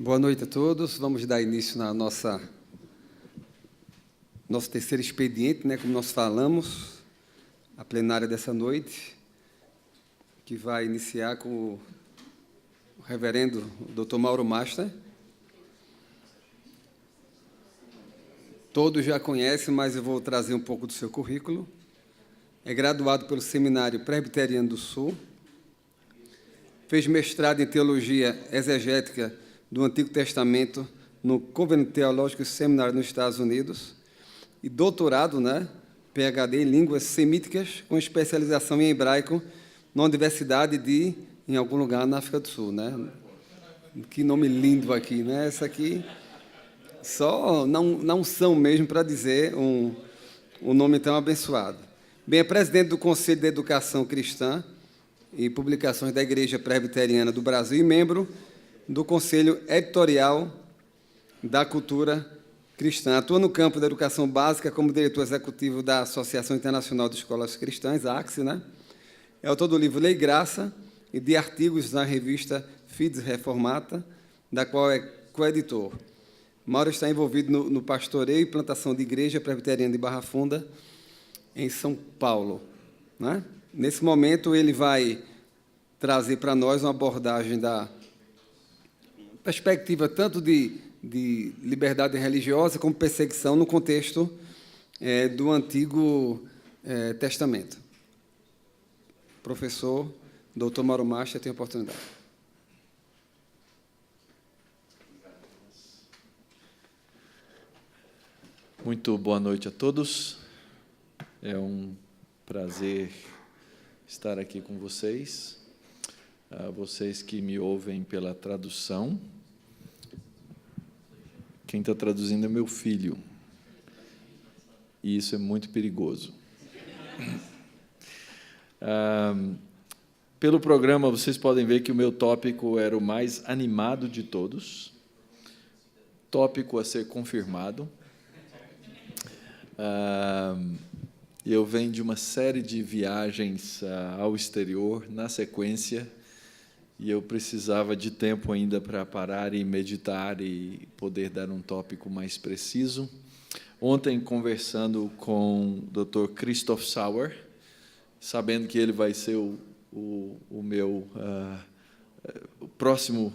Boa noite a todos. Vamos dar início na nosso terceiro expediente, como nós falamos, a plenária dessa noite, que vai iniciar com o reverendo Dr. Mauro Master. Todos já conhecem, mas eu vou trazer um pouco do seu currículo. É graduado pelo Seminário Presbiteriano do Sul, fez mestrado em Teologia Exegética do Antigo Testamento no Covenant Theological Seminary nos Estados Unidos e doutorado, PhD em Línguas Semíticas, com especialização em Hebraico na Universidade em algum lugar na África do Sul, Que nome lindo aqui, Essa aqui, só não são mesmo para dizer um nome tão abençoado. Bem, é presidente do Conselho de Educação Cristã e Publicações da Igreja Presbiteriana do Brasil e membro do Conselho Editorial da Cultura Cristã. Atua no campo da educação básica como diretor executivo da Associação Internacional de Escolas Cristãs, a ACSE, É autor do livro Lei e Graça e de artigos na revista Fides Reformata, da qual é coeditor. Mauro está envolvido no pastoreio e plantação de igreja presbiteriana de Barra Funda, em São Paulo. Nesse momento, ele vai trazer para nós uma abordagem da perspectiva tanto de liberdade religiosa como perseguição no contexto do Antigo Testamento. Professor Dr. Mauro Master, tem a oportunidade. Muito boa noite a todos. É um prazer estar aqui com vocês. Vocês que me ouvem pela tradução. Quem está traduzindo é meu filho. E isso é muito perigoso. Pelo programa, vocês podem ver que o meu tópico era o mais animado de todos. Tópico a ser confirmado. Eu venho de uma série de viagens ao exterior, na sequência, e eu precisava de tempo ainda para parar e meditar e poder dar um tópico mais preciso. Ontem, conversando com o Dr. Christoph Sauer, sabendo que ele vai ser o meu o próximo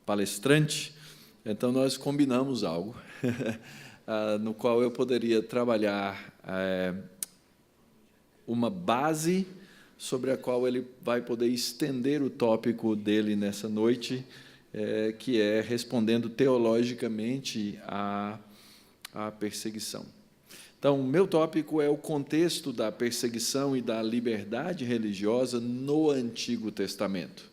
palestrante, então nós combinamos algo, no qual eu poderia trabalhar uma base sobre a qual ele vai poder estender o tópico dele nessa noite, que é respondendo teologicamente à perseguição. Então, o meu tópico é o contexto da perseguição e da liberdade religiosa no Antigo Testamento.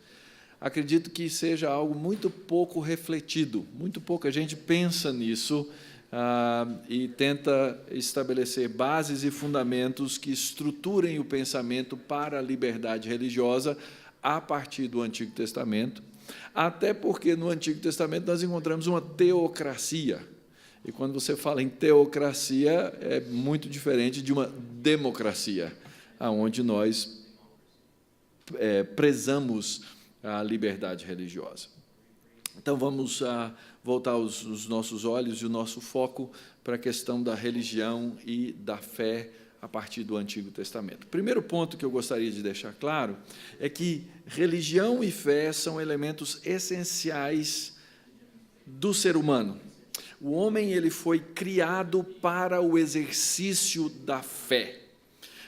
Acredito que seja algo muito pouco refletido, muito pouca gente pensa nisso, e tenta estabelecer bases e fundamentos que estruturem o pensamento para a liberdade religiosa a partir do Antigo Testamento, até porque no Antigo Testamento nós encontramos uma teocracia, e quando você fala em teocracia é muito diferente de uma democracia, onde nós prezamos a liberdade religiosa. Então, vamos voltar os nossos olhos e o nosso foco para a questão da religião e da fé a partir do Antigo Testamento. O primeiro ponto que eu gostaria de deixar claro é que religião e fé são elementos essenciais do ser humano. O homem ele foi criado para o exercício da fé.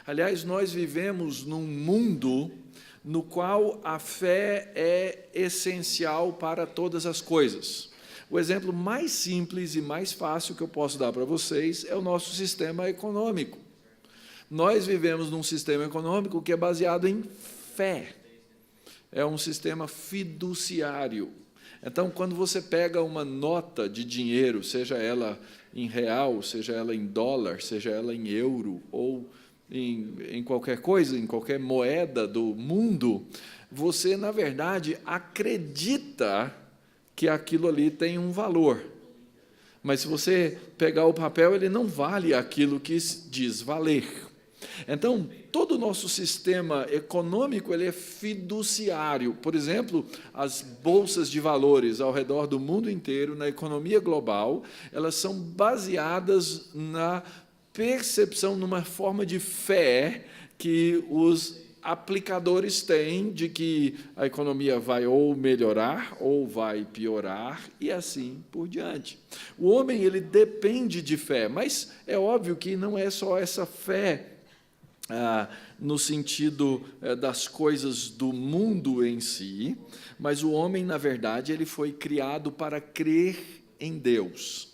Aliás, nós vivemos num mundo no qual a fé é essencial para todas as coisas. O exemplo mais simples e mais fácil que eu posso dar para vocês é o nosso sistema econômico. Nós vivemos num sistema econômico que é baseado em fé. É um sistema fiduciário. Então, quando você pega uma nota de dinheiro, seja ela em real, seja ela em dólar, seja ela em euro ou em qualquer coisa, em qualquer moeda do mundo, você, na verdade, acredita que aquilo ali tem um valor. Mas, se você pegar o papel, ele não vale aquilo que diz valer. Então, todo o nosso sistema econômico ele é fiduciário. Por exemplo, as bolsas de valores ao redor do mundo inteiro, na economia global, elas são baseadas na percepção, numa forma de fé que os aplicadores têm de que a economia vai ou melhorar ou vai piorar e assim por diante. O homem ele depende de fé, mas é óbvio que não é só essa fé no sentido das coisas do mundo em si, mas o homem, na verdade, ele foi criado para crer em Deus.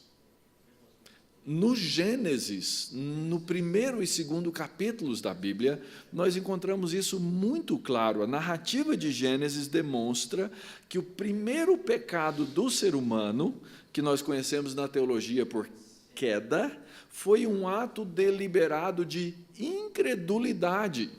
No Gênesis, no primeiro e segundo capítulos da Bíblia, nós encontramos isso muito claro. A narrativa de Gênesis demonstra que o primeiro pecado do ser humano, que nós conhecemos na teologia por queda, foi um ato deliberado de incredulidade.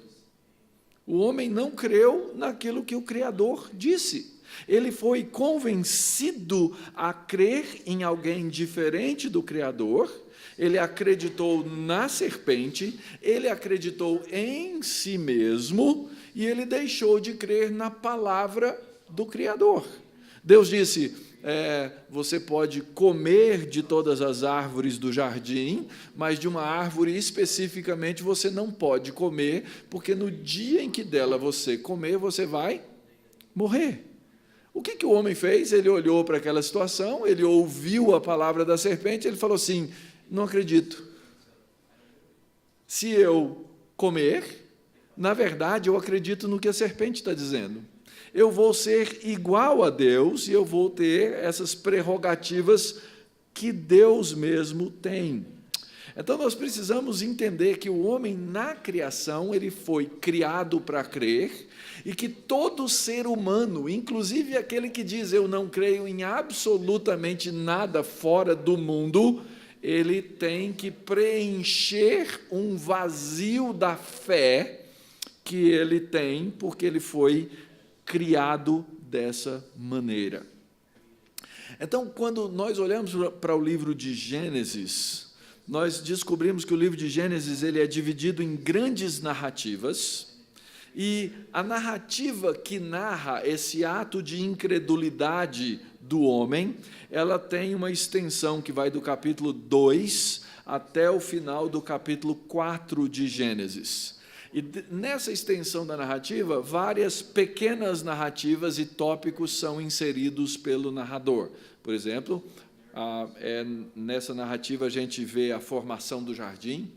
O homem não creu naquilo que o Criador disse. Ele foi convencido a crer em alguém diferente do Criador, ele acreditou na serpente, ele acreditou em si mesmo e ele deixou de crer na palavra do Criador. Deus disse: você pode comer de todas as árvores do jardim, mas de uma árvore especificamente você não pode comer, porque no dia em que dela você comer, você vai morrer. O que o homem fez? Ele olhou para aquela situação, ele ouviu a palavra da serpente, ele falou assim: não acredito. Se eu comer, na verdade, eu acredito no que a serpente está dizendo. Eu vou ser igual a Deus e eu vou ter essas prerrogativas que Deus mesmo tem. Então, nós precisamos entender que o homem, na criação, ele foi criado para crer, e que todo ser humano, inclusive aquele que diz, eu não creio em absolutamente nada fora do mundo, ele tem que preencher um vazio da fé que ele tem, porque ele foi criado dessa maneira. Então, quando nós olhamos para o livro de Gênesis, nós descobrimos que o livro de Gênesis ele é dividido em grandes narrativas, e a narrativa que narra esse ato de incredulidade do homem, ela tem uma extensão que vai do capítulo 2 até o final do capítulo 4 de Gênesis. E nessa extensão da narrativa, várias pequenas narrativas e tópicos são inseridos pelo narrador. Por exemplo, nessa narrativa a gente vê a formação do jardim,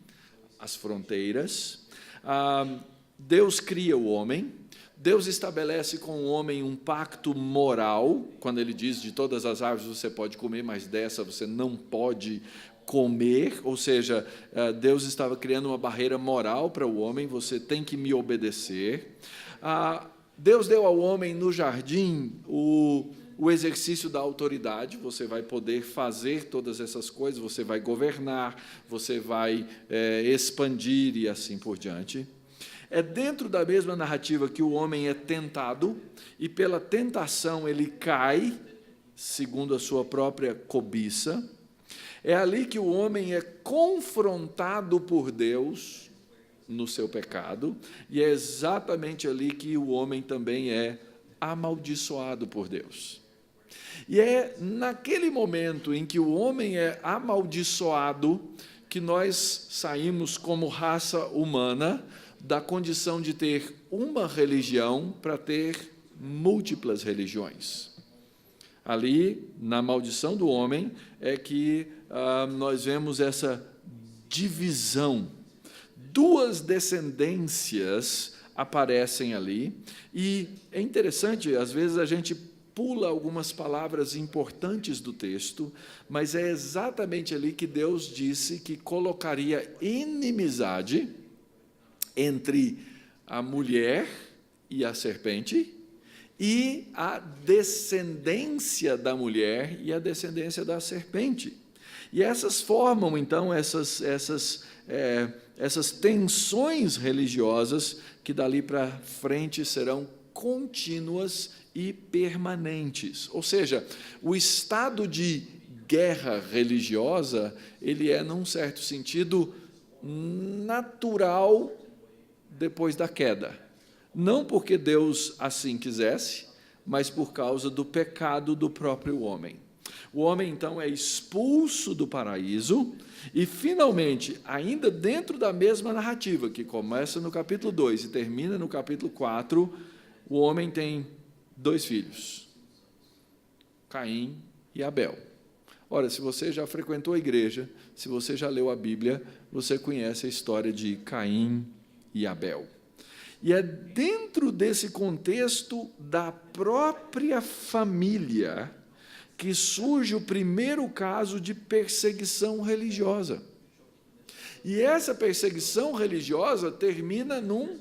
as fronteiras. Deus cria o homem, Deus estabelece com o homem um pacto moral, quando ele diz, de todas as árvores você pode comer, mas dessa você não pode comer, ou seja, Deus estava criando uma barreira moral para o homem, você tem que me obedecer. Deus deu ao homem no jardim o exercício da autoridade, você vai poder fazer todas essas coisas, você vai governar, você vai expandir e assim por diante. É dentro da mesma narrativa que o homem é tentado, e pela tentação ele cai, segundo a sua própria cobiça. É ali que o homem é confrontado por Deus no seu pecado, e é exatamente ali que o homem também é amaldiçoado por Deus. E é naquele momento em que o homem é amaldiçoado que nós saímos como raça humana da condição de ter uma religião para ter múltiplas religiões. Ali, na maldição do homem, é que nós vemos essa divisão. Duas descendências aparecem ali, e é interessante, às vezes a gente pula algumas palavras importantes do texto, mas é exatamente ali que Deus disse que colocaria inimizade entre a mulher e a serpente, e a descendência da mulher e a descendência da serpente. E essas formam, então, essas tensões religiosas que dali para frente serão contínuas e permanentes. Ou seja, o estado de guerra religiosa, ele é, num certo sentido, natural depois da queda. Não porque Deus assim quisesse, mas por causa do pecado do próprio homem. O homem, então, é expulso do paraíso e, finalmente, ainda dentro da mesma narrativa, que começa no capítulo 2 e termina no capítulo 4, o homem tem 2 filhos, Caim e Abel. Ora, se você já frequentou a igreja, se você já leu a Bíblia, você conhece a história de Caim e Abel. E é dentro desse contexto da própria família que surge o primeiro caso de perseguição religiosa. E essa perseguição religiosa termina num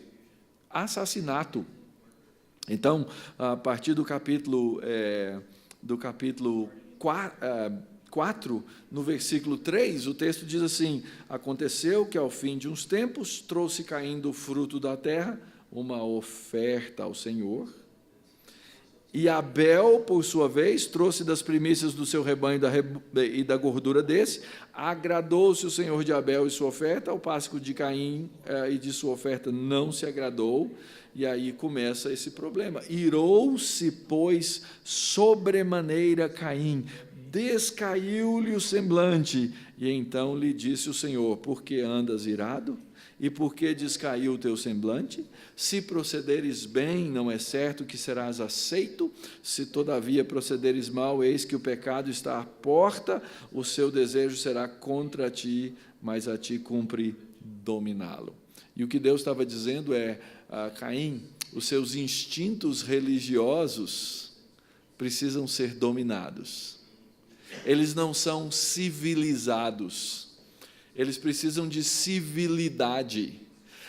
assassinato. Então, a partir do capítulo 4, no versículo 3, o texto diz assim: aconteceu que, ao fim de uns tempos, trouxe Caim do fruto da terra uma oferta ao Senhor, e Abel, por sua vez, trouxe das primícias do seu rebanho e da gordura desse. Agradou-se o Senhor de Abel e sua oferta, ao passo que de Caim e de sua oferta não se agradou. E aí começa esse problema. Irou-se, pois, sobremaneira Caim, descaiu-lhe o semblante, e então lhe disse o Senhor: por que andas irado? E por que descaiu o teu semblante? Se procederes bem, não é certo que serás aceito. Se, todavia, procederes mal, eis que o pecado está à porta, o seu desejo será contra ti, mas a ti cumpre dominá-lo. E o que Deus estava dizendo é: Caim, os seus instintos religiosos precisam ser dominados. Eles não são civilizados. Eles precisam de civilidade.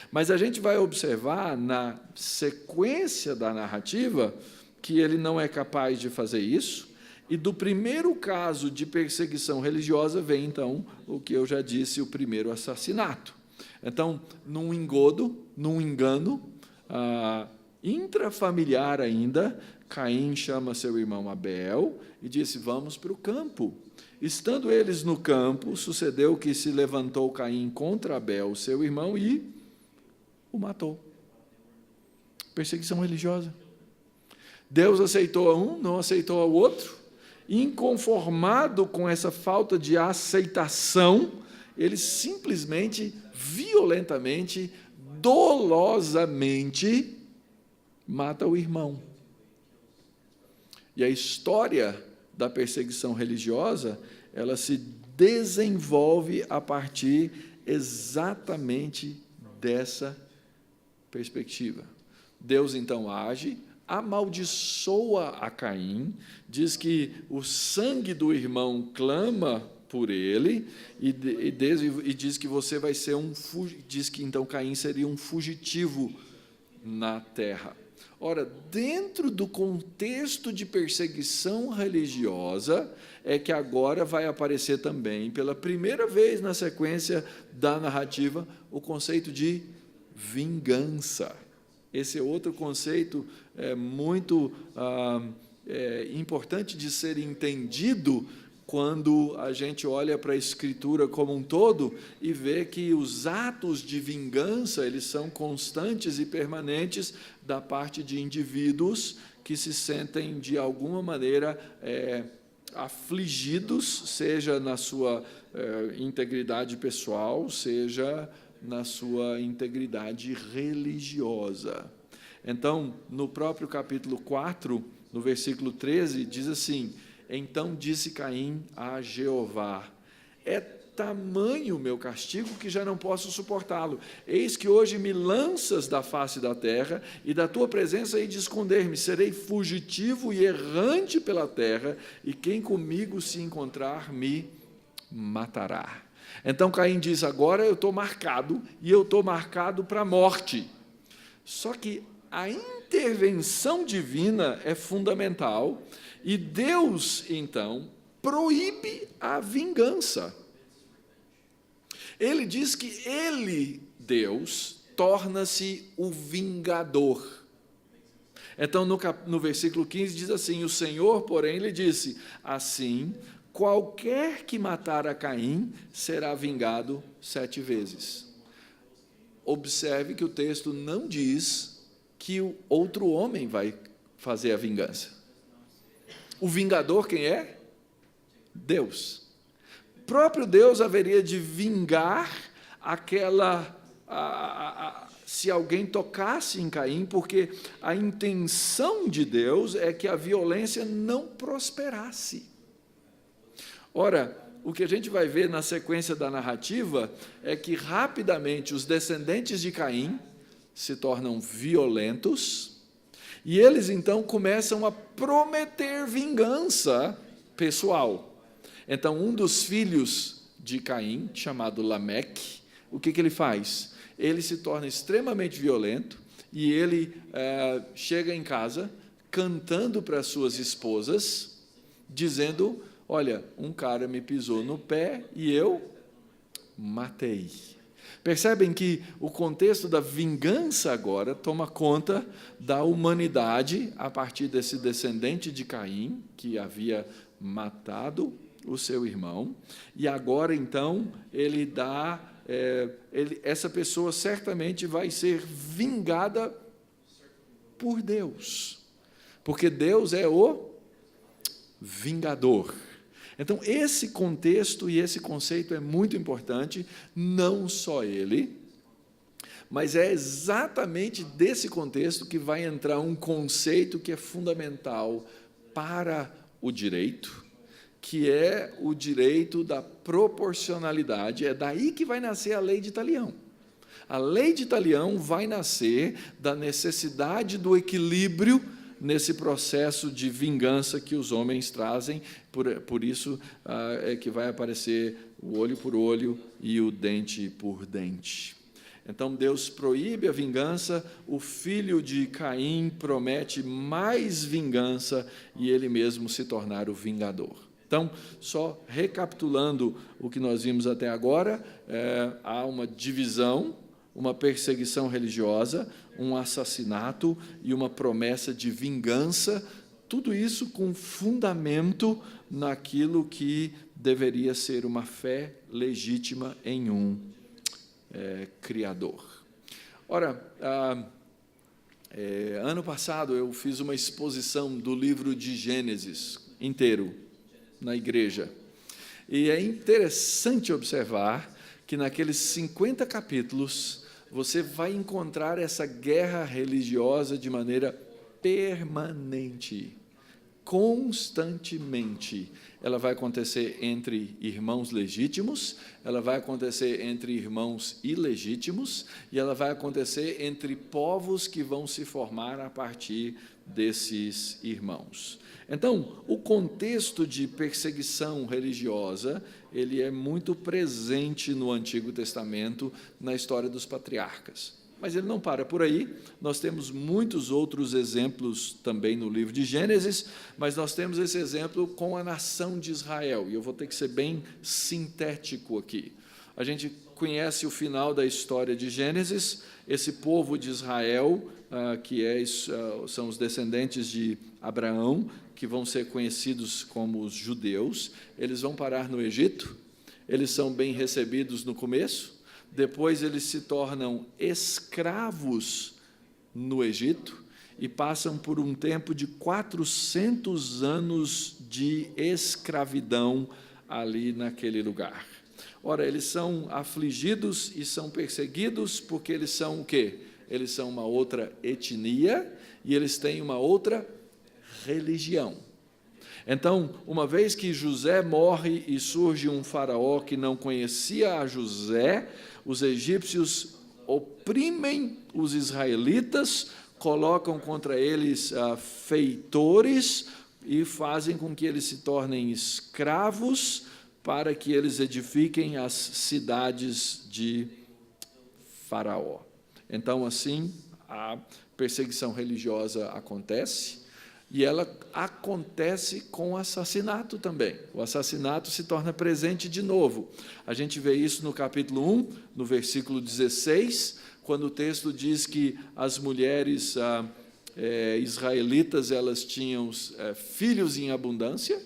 Mas a gente vai observar na sequência da narrativa que ele não é capaz de fazer isso, e do primeiro caso de perseguição religiosa vem, então, o que eu já disse, o primeiro assassinato. Então, num engodo, num engano intrafamiliar ainda, Caim chama seu irmão Abel e disse: vamos para o campo. Estando eles no campo, sucedeu que se levantou Caim contra Abel, seu irmão, e o matou. Perseguição religiosa. Deus aceitou a um, não aceitou ao outro. Inconformado com essa falta de aceitação, ele simplesmente, violentamente, dolosamente mata o irmão. E a história da perseguição religiosa, ela se desenvolve a partir exatamente dessa perspectiva. Deus, então, age, amaldiçoa a Caim, diz que o sangue do irmão clama por ele, e diz que você vai ser diz que, então, Caim seria um fugitivo na terra. Ora, dentro do contexto de perseguição religiosa, é que agora vai aparecer também, pela primeira vez na sequência da narrativa, o conceito de vingança. Esse é outro conceito muito importante de ser entendido quando a gente olha para a Escritura como um todo e vê que os atos de vingança, eles são constantes e permanentes da parte de indivíduos que se sentem, de alguma maneira, afligidos, seja na sua integridade pessoal, seja na sua integridade religiosa. Então, no próprio capítulo 4, no versículo 13, diz assim: então disse Caim a Jeová: é tamanho o meu castigo que já não posso suportá-lo. Eis que hoje me lanças da face da terra, e da tua presença hei de esconder-me. Serei fugitivo e errante pela terra, e quem comigo se encontrar me matará. Então Caim diz: agora eu estou marcado, e eu estou marcado para a morte. Só que a intervenção divina é fundamental, e Deus, então, proíbe a vingança. Ele diz que ele, Deus, torna-se o vingador. Então, no versículo 15, diz assim: o Senhor, porém, lhe disse: assim qualquer que matar a Caim será vingado 7 vezes. Observe que o texto não diz que o outro homem vai fazer a vingança. O vingador quem é? Deus. Próprio Deus haveria de vingar aquela... se alguém tocasse em Caim, porque a intenção de Deus é que a violência não prosperasse. Ora, o que a gente vai ver na sequência da narrativa é que, rapidamente, os descendentes de Caim se tornam violentos e eles, então, começam a prometer vingança pessoal. Então, um dos filhos de Caim, chamado Lameque, o que ele faz? Ele se torna extremamente violento e ele chega em casa cantando para as suas esposas, dizendo: olha, um cara me pisou no pé e eu matei. Percebem que o contexto da vingança agora toma conta da humanidade a partir desse descendente de Caim, que havia matado o seu irmão, e agora, então, ele dá... essa pessoa certamente vai ser vingada por Deus, porque Deus é o vingador. Então, esse contexto e esse conceito é muito importante, não só ele, mas é exatamente desse contexto que vai entrar um conceito que é fundamental para o direito, que é o direito da proporcionalidade. É daí que vai nascer a lei de Talião. A lei de Talião vai nascer da necessidade do equilíbrio nesse processo de vingança que os homens trazem, por isso é que vai aparecer o olho por olho e o dente por dente. Então, Deus proíbe a vingança, o filho de Caim promete mais vingança e ele mesmo se tornar o vingador. Então, só recapitulando o que nós vimos até agora, há uma divisão, uma perseguição religiosa, um assassinato e uma promessa de vingança, tudo isso com fundamento naquilo que deveria ser uma fé legítima em um Criador. Ora, ano passado eu fiz uma exposição do livro de Gênesis inteiro na igreja, e é interessante observar que naqueles 50 capítulos você vai encontrar essa guerra religiosa de maneira permanente, constantemente. Ela vai acontecer entre irmãos legítimos, ela vai acontecer entre irmãos ilegítimos, e ela vai acontecer entre povos que vão se formar a partir desses irmãos. Então, o contexto de perseguição religiosa, ele é muito presente no Antigo Testamento, na história dos patriarcas. Mas ele não para por aí, nós temos muitos outros exemplos também no livro de Gênesis, mas nós temos esse exemplo com a nação de Israel, e eu vou ter que ser bem sintético aqui. A gente conhece o final da história de Gênesis, esse povo de Israel, são os descendentes de Abraão, que vão ser conhecidos como os judeus, eles vão parar no Egito, eles são bem recebidos no começo, depois eles se tornam escravos no Egito e passam por um tempo de 400 anos de escravidão ali naquele lugar. Ora, eles são afligidos e são perseguidos porque eles são o quê? Eles são uma outra etnia e eles têm uma outra religião. Então, uma vez que José morre e surge um faraó que não conhecia a José, os egípcios oprimem os israelitas, colocam contra eles feitores e fazem com que eles se tornem escravos para que eles edifiquem as cidades de Faraó. Então, assim, a perseguição religiosa acontece, e ela acontece com assassinato também. O assassinato se torna presente de novo. A gente vê isso no capítulo 1, no versículo 16, quando o texto diz que as mulheres israelitas elas tinham filhos em abundância,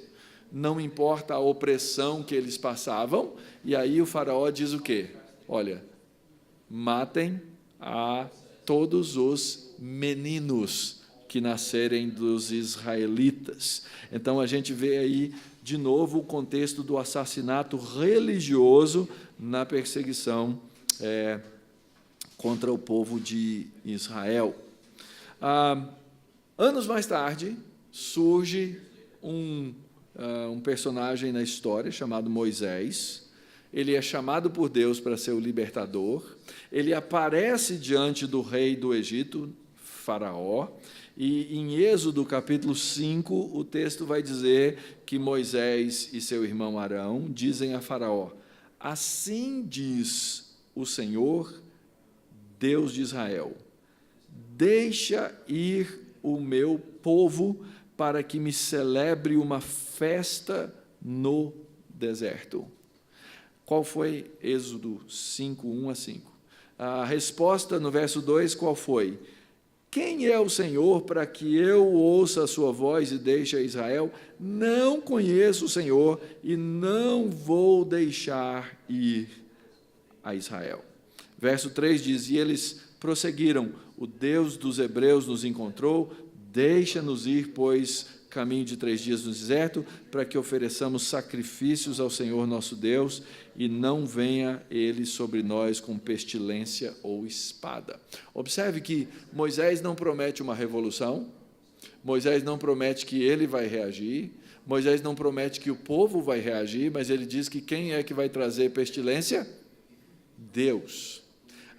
não importa a opressão que eles passavam, e aí o faraó diz o quê? Olha, matem a todos os meninos que nascerem dos israelitas. Então, a gente vê aí, de novo, o contexto do assassinato religioso na perseguição contra o povo de Israel. Anos mais tarde, surge um personagem na história chamado Moisés. Ele é chamado por Deus para ser o libertador. Ele aparece diante do rei do Egito, Faraó, e em Êxodo, capítulo 5, o texto vai dizer que Moisés e seu irmão Arão dizem a Faraó: assim diz o Senhor, Deus de Israel, deixa ir o meu povo para que me celebre uma festa no deserto. Qual foi Êxodo 5, 1 a 5? A resposta no verso 2, qual foi? Quem é o Senhor para que eu ouça a sua voz e deixe a Israel? Não conheço o Senhor e não vou deixar ir a Israel. Verso 3 diz, e eles prosseguiram, o Deus dos hebreus nos encontrou, deixa-nos ir, pois, caminho de 3 dias no deserto, para que ofereçamos sacrifícios ao Senhor nosso Deus, e não venha ele sobre nós com pestilência ou espada. Observe que Moisés não promete uma revolução, Moisés não promete que ele vai reagir, Moisés não promete que o povo vai reagir, mas ele diz que quem é que vai trazer pestilência? Deus.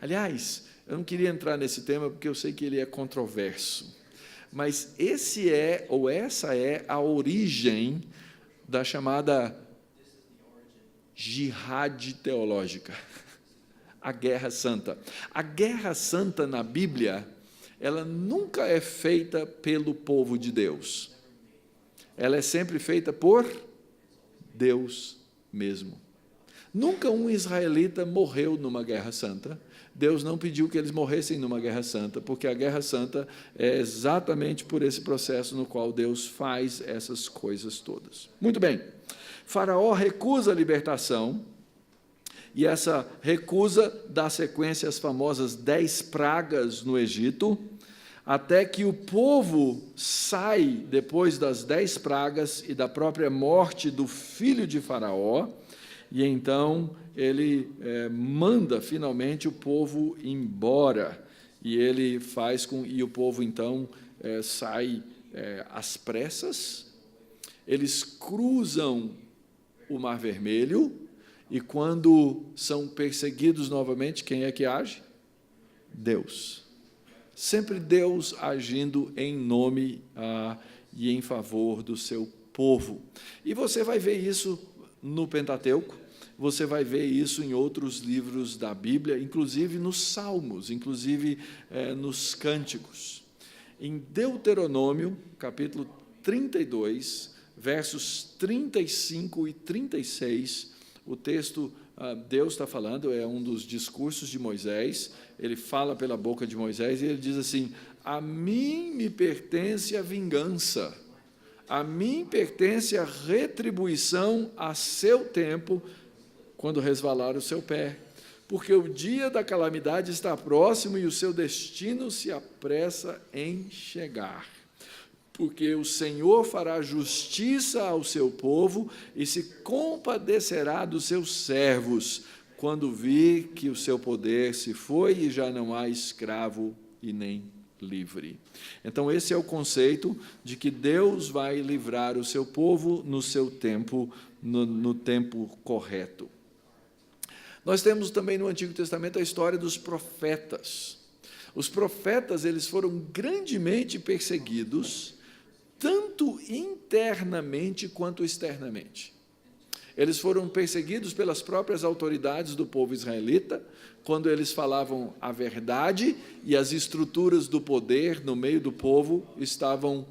Aliás, eu não queria entrar nesse tema porque eu sei que ele é controverso, mas esse é, ou essa é, a origem da chamada jihad teológica, a Guerra Santa. A Guerra Santa na Bíblia, ela nunca é feita pelo povo de Deus. Ela é sempre feita por Deus mesmo. Nunca um israelita morreu numa Guerra Santa. Deus não pediu que eles morressem numa Guerra Santa, porque a Guerra Santa é exatamente por esse processo no qual Deus faz essas coisas todas. Muito bem. Faraó recusa a libertação, e essa recusa dá sequência às famosas 10 pragas no Egito, até que o povo sai, depois das 10 pragas e da própria morte do filho de Faraó, e então ele manda finalmente o povo embora, e ele faz com, e o povo então sai às pressas, eles cruzam o Mar Vermelho, e quando são perseguidos novamente, quem é que age? Deus. Sempre Deus agindo em nome e em favor do seu povo. E você vai ver isso no Pentateuco, você vai ver isso em outros livros da Bíblia, inclusive nos Salmos, inclusive nos Cânticos. Em Deuteronômio, capítulo 32, versos 35 e 36, o texto, Deus está falando, é um dos discursos de Moisés, ele fala pela boca de Moisés, e ele diz assim, a mim me pertence a vingança, a mim pertence a retribuição a seu tempo, quando resvalar o seu pé, porque o dia da calamidade está próximo e o seu destino se apressa em chegar. Porque o Senhor fará justiça ao seu povo e se compadecerá dos seus servos, quando vir que o seu poder se foi e já não há escravo e nem livre. Então, esse é o conceito de que Deus vai livrar o seu povo no seu tempo, no tempo correto. Nós temos também no Antigo Testamento a história dos profetas. Os profetas, eles foram grandemente perseguidos, tanto internamente quanto externamente. Eles foram perseguidos pelas próprias autoridades do povo israelita, quando eles falavam a verdade e as estruturas do poder no meio do povo estavam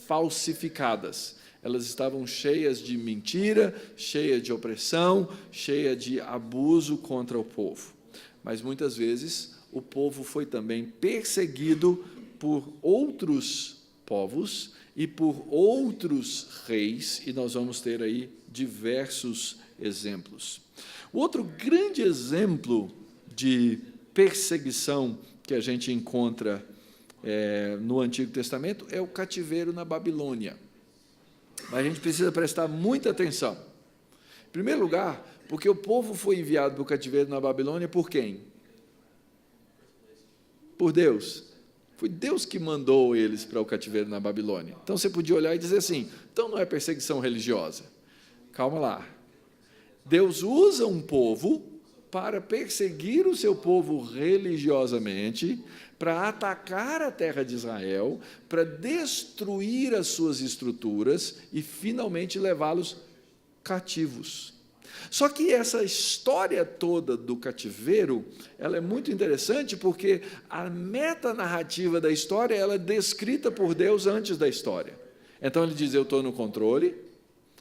falsificadas. Elas estavam cheias de mentira, cheias de opressão, cheias de abuso contra o povo. Mas, muitas vezes, o povo foi também perseguido por outros povos, e por outros reis, e nós vamos ter aí diversos exemplos. O outro grande exemplo de perseguição que a gente encontra no Antigo Testamento é o cativeiro na Babilônia. Mas a gente precisa prestar muita atenção. Em primeiro lugar, porque o povo foi enviado para o cativeiro na Babilônia por quem? Por Deus. Foi Deus que mandou eles para o cativeiro na Babilônia. Então, você podia olhar e dizer assim, então não é perseguição religiosa. Calma lá. Deus usa um povo para perseguir o seu povo religiosamente, para atacar a terra de Israel, para destruir as suas estruturas e, finalmente, levá-los cativos. Só que essa história toda do cativeiro, ela é muito interessante porque a metanarrativa da história ela é descrita por Deus antes da história. Então, ele diz, eu estou no controle,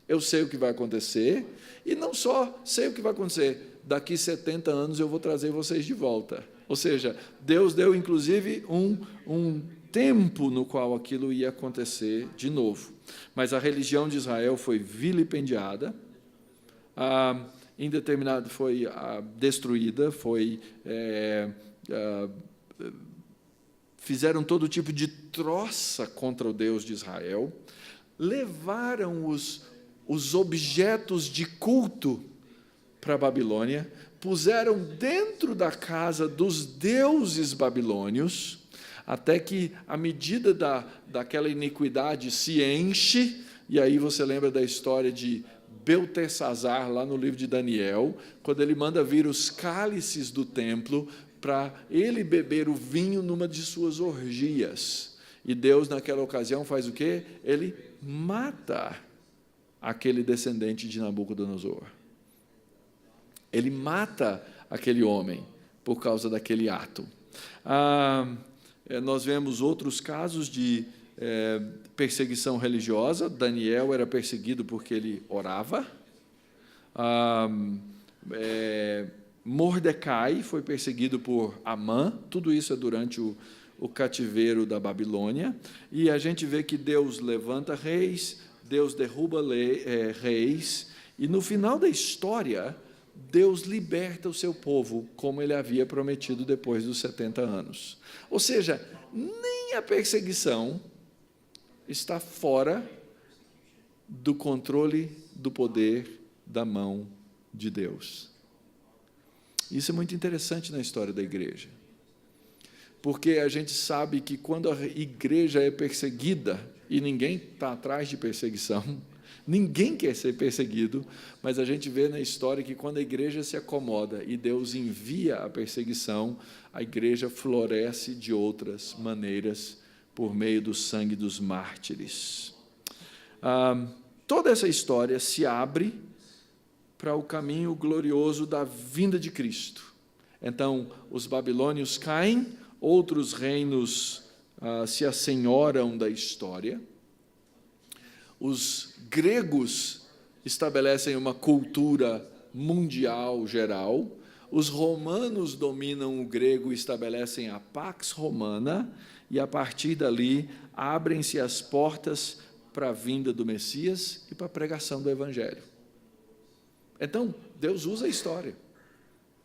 eu sei o que vai acontecer, e não só sei o que vai acontecer, daqui 70 anos eu vou trazer vocês de volta. Ou seja, Deus deu, inclusive, um tempo no qual aquilo ia acontecer de novo. Mas a religião de Israel foi vilipendiada, foi destruída, fizeram todo tipo de troça contra o Deus de Israel, levaram os objetos de culto para a Babilônia, puseram dentro da casa dos deuses babilônios, até que a medida daquela iniquidade se enche, e aí você lembra da história de Beltesazar, lá no livro de Daniel, quando ele manda vir os cálices do templo para ele beber o vinho numa de suas orgias. E Deus, naquela ocasião, faz o quê? Ele mata aquele descendente de Nabucodonosor. Ele mata aquele homem por causa daquele ato. Nós vemos outros casos de perseguição religiosa. Daniel era perseguido porque ele orava. Mordecai foi perseguido por Amã. Tudo isso é durante o cativeiro da Babilônia. E a gente vê que Deus levanta reis, Deus derruba reis, e no final da história, Deus liberta o seu povo, como ele havia prometido depois dos 70 anos. Ou seja, nem a perseguição está fora do controle do poder da mão de Deus. Isso é muito interessante na história da igreja, porque a gente sabe que quando a igreja é perseguida, e ninguém está atrás de perseguição, ninguém quer ser perseguido, mas a gente vê na história que quando a igreja se acomoda e Deus envia a perseguição, a igreja floresce de outras maneiras, por meio do sangue dos mártires. Toda essa história se abre para o caminho glorioso da vinda de Cristo. Então, os babilônios caem, outros reinos se assenhoram da história. Os gregos estabelecem uma cultura mundial geral. Os romanos dominam o grego e estabelecem a Pax Romana, e, a partir dali, abrem-se as portas para a vinda do Messias e para a pregação do Evangelho. Então, Deus usa a história.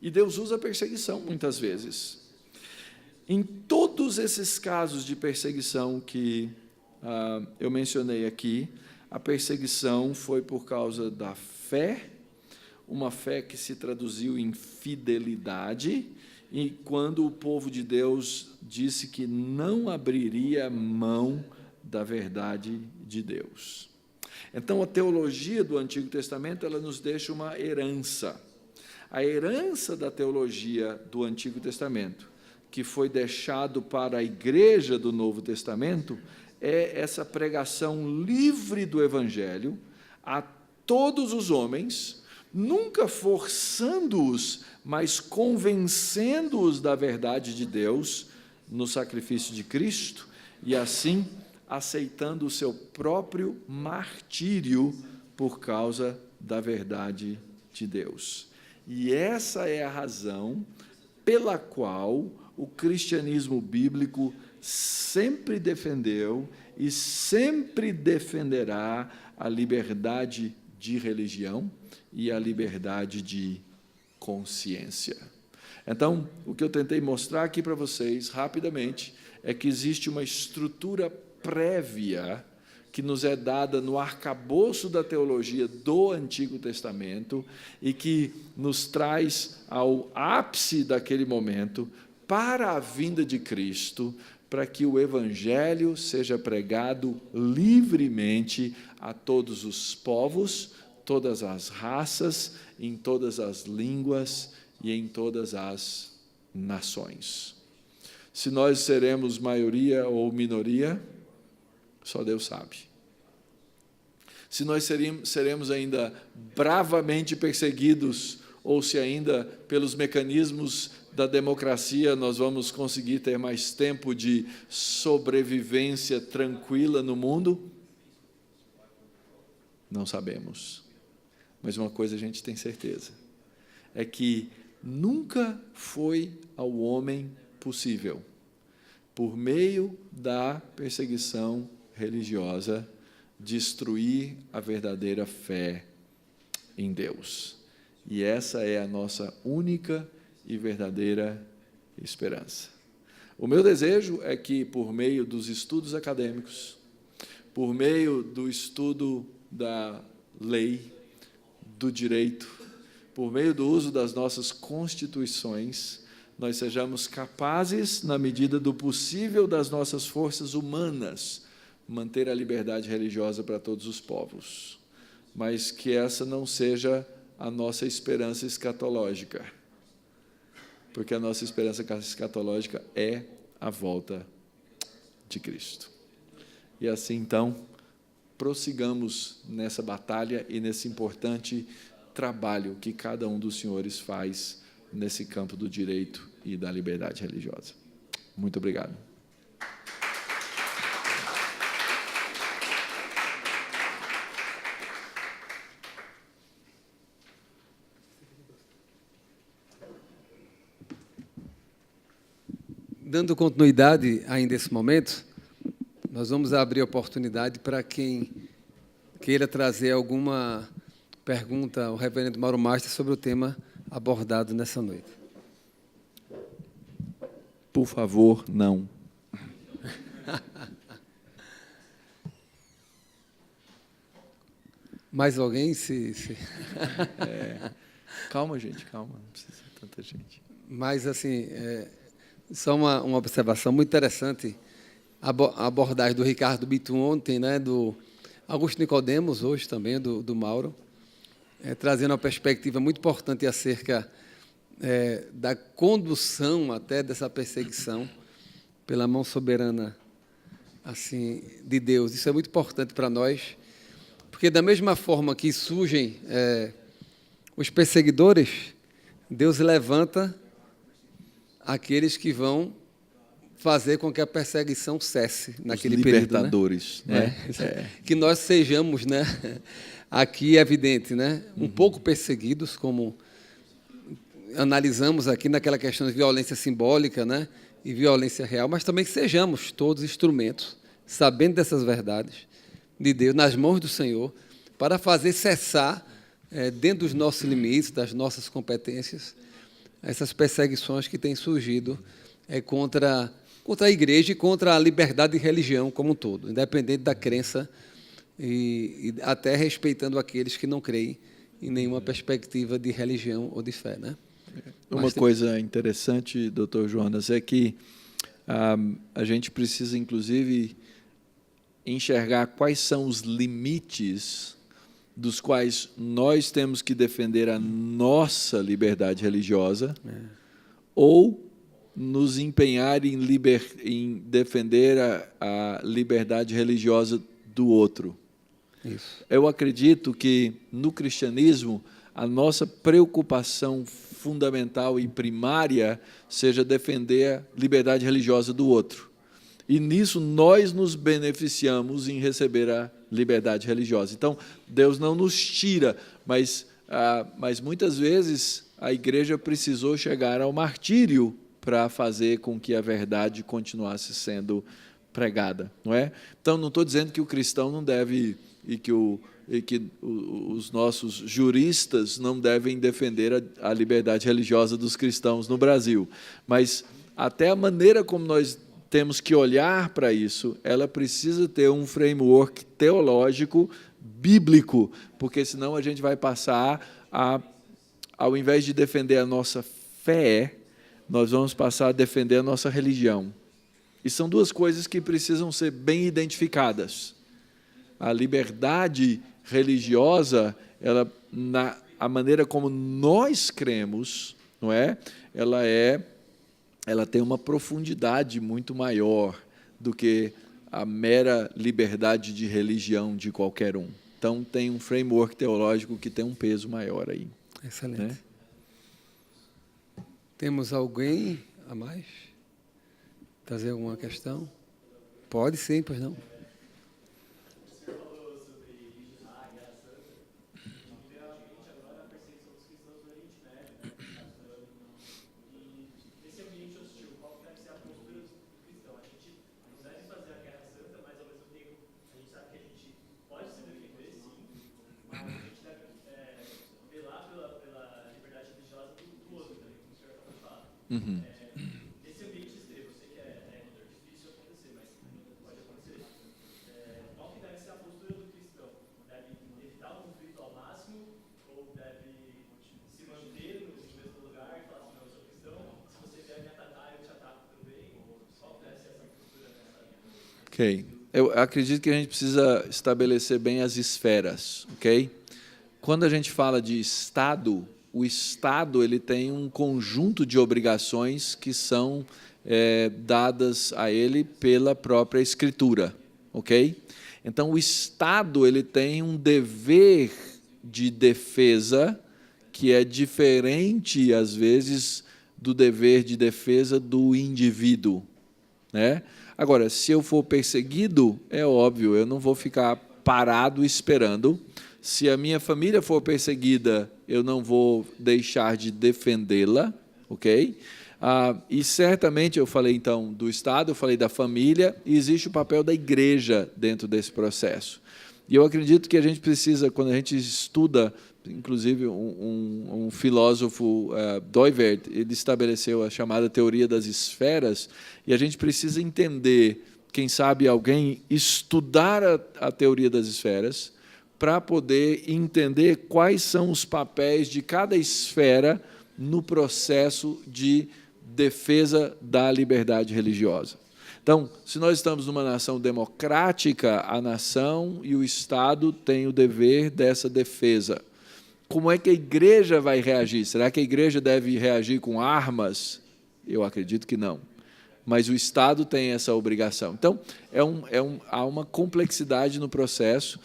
E Deus usa a perseguição, muitas vezes. Em todos esses casos de perseguição que eu mencionei aqui, a perseguição foi por causa da fé, uma fé que se traduziu em fidelidade, e quando o povo de Deus disse que não abriria mão da verdade de Deus. Então, a teologia do Antigo Testamento, ela nos deixa uma herança. A herança da teologia do Antigo Testamento, que foi deixado para a igreja do Novo Testamento, é essa pregação livre do Evangelho a todos os homens, nunca forçando-os, mas convencendo-os da verdade de Deus no sacrifício de Cristo, e assim aceitando o seu próprio martírio por causa da verdade de Deus. E essa é a razão pela qual o cristianismo bíblico sempre defendeu e sempre defenderá a liberdade de religião e a liberdade de consciência. Então, o que eu tentei mostrar aqui para vocês, rapidamente, é que existe uma estrutura prévia que nos é dada no arcabouço da teologia do Antigo Testamento e que nos traz ao ápice daquele momento para a vinda de Cristo, para que o Evangelho seja pregado livremente a todos os povos, todas as raças, em todas as línguas e em todas as nações. Se nós seremos maioria ou minoria, só Deus sabe. Se nós seremos ainda bravamente perseguidos, ou se ainda pelos mecanismos da democracia nós vamos conseguir ter mais tempo de sobrevivência tranquila no mundo, não sabemos. Mas uma coisa a gente tem certeza, é que nunca foi ao homem possível, por meio da perseguição religiosa, destruir a verdadeira fé em Deus. E essa é a nossa única e verdadeira esperança. O meu desejo é que, por meio dos estudos acadêmicos, por meio do estudo da lei, do direito, por meio do uso das nossas constituições, nós sejamos capazes, na medida do possível das nossas forças humanas, manter a liberdade religiosa para todos os povos, mas que essa não seja a nossa esperança escatológica, porque a nossa esperança escatológica é a volta de Cristo. E assim, então, prossigamos nessa batalha e nesse importante trabalho que cada um dos senhores faz nesse campo do direito e da liberdade religiosa. Muito obrigado. Dando continuidade ainda nesse momento, nós vamos abrir a oportunidade para quem queira trazer alguma pergunta ao reverendo Mauro Master sobre o tema abordado nessa noite. Por favor, não. Mais alguém? Calma, gente, calma. Não precisa de tanta gente. Mas, assim, só uma observação muito interessante, a abordagem do Ricardo Bitum ontem, né, do Augusto Nicodemos, hoje também, do Mauro, trazendo uma perspectiva muito importante acerca da condução até dessa perseguição pela mão soberana assim, de Deus. Isso é muito importante para nós, porque da mesma forma que surgem os perseguidores, Deus levanta aqueles que vão fazer com que a perseguição cesse naquele período. Libertadores, né? Que nós sejamos, né, aqui é evidente, né, um pouco perseguidos, como analisamos aqui naquela questão de violência simbólica, né, e violência real, mas também que sejamos todos instrumentos, sabendo dessas verdades de Deus, nas mãos do Senhor, para fazer cessar, dentro dos nossos limites, das nossas competências, essas perseguições que têm surgido contra a igreja e contra a liberdade de religião como um todo, independente da crença e até respeitando aqueles que não creem em nenhuma perspectiva de religião ou de fé, né? Uma coisa interessante, doutor Jonas, é que a gente precisa, inclusive, enxergar quais são os limites dos quais nós temos que defender a nossa liberdade religiosa ou nos empenhar em defender a liberdade religiosa do outro. Isso. Eu acredito que, no cristianismo, a nossa preocupação fundamental e primária seja defender a liberdade religiosa do outro. E nisso nós nos beneficiamos em receber a liberdade religiosa. Então, Deus não nos tira, mas muitas vezes a igreja precisou chegar ao martírio para fazer com que a verdade continuasse sendo pregada, não é? Então, não estou dizendo que o cristão não deve, e que os nossos juristas não devem defender a liberdade religiosa dos cristãos no Brasil, mas até a maneira como nós temos que olhar para isso, ela precisa ter um framework teológico bíblico, porque senão a gente vai passar ao invés de defender a nossa fé, nós vamos passar a defender a nossa religião. E são duas coisas que precisam ser bem identificadas. A liberdade religiosa, a maneira como nós cremos, não é? Ela tem uma profundidade muito maior do que a mera liberdade de religião de qualquer um. Então, tem um framework teológico que tem um peso maior aí. Excelente. Né? Temos alguém a mais? Trazer alguma questão? Pode sim, pois não. Uhum. Nesse ambiente extremo, eu sei que é difícil acontecer, mas pode acontecer. Qual que deve ser a postura do cristão? Deve evitar o conflito ao máximo ou deve se manter no mesmo lugar e falar assim, não, eu sou cristão, se você vier me atacar, eu te ataco também? Qual que deve ser essa postura nessa linha? Ok. Eu acredito que a gente precisa estabelecer bem as esferas, ok? Quando a gente fala de Estado, o Estado ele tem um conjunto de obrigações que são dadas a ele pela própria Escritura, ok? Então, o Estado ele tem um dever de defesa que é diferente, às vezes, do dever de defesa do indivíduo, né? Agora, se eu for perseguido, é óbvio, eu não vou ficar parado esperando. Se a minha família for perseguida, eu não vou deixar de defendê-la, ok? E certamente, eu falei então do Estado, eu falei da família, e existe o papel da igreja dentro desse processo. E eu acredito que a gente precisa, quando a gente estuda, inclusive um filósofo, Doivert, ele estabeleceu a chamada teoria das esferas, e a gente precisa entender, quem sabe alguém estudar a teoria das esferas, para poder entender quais são os papéis de cada esfera no processo de defesa da liberdade religiosa. Então, se nós estamos numa nação democrática, a nação e o Estado têm o dever dessa defesa. Como é que a igreja vai reagir? Será que a igreja deve reagir com armas? Eu acredito que não. Mas o Estado tem essa obrigação. Então, há uma complexidade no processo,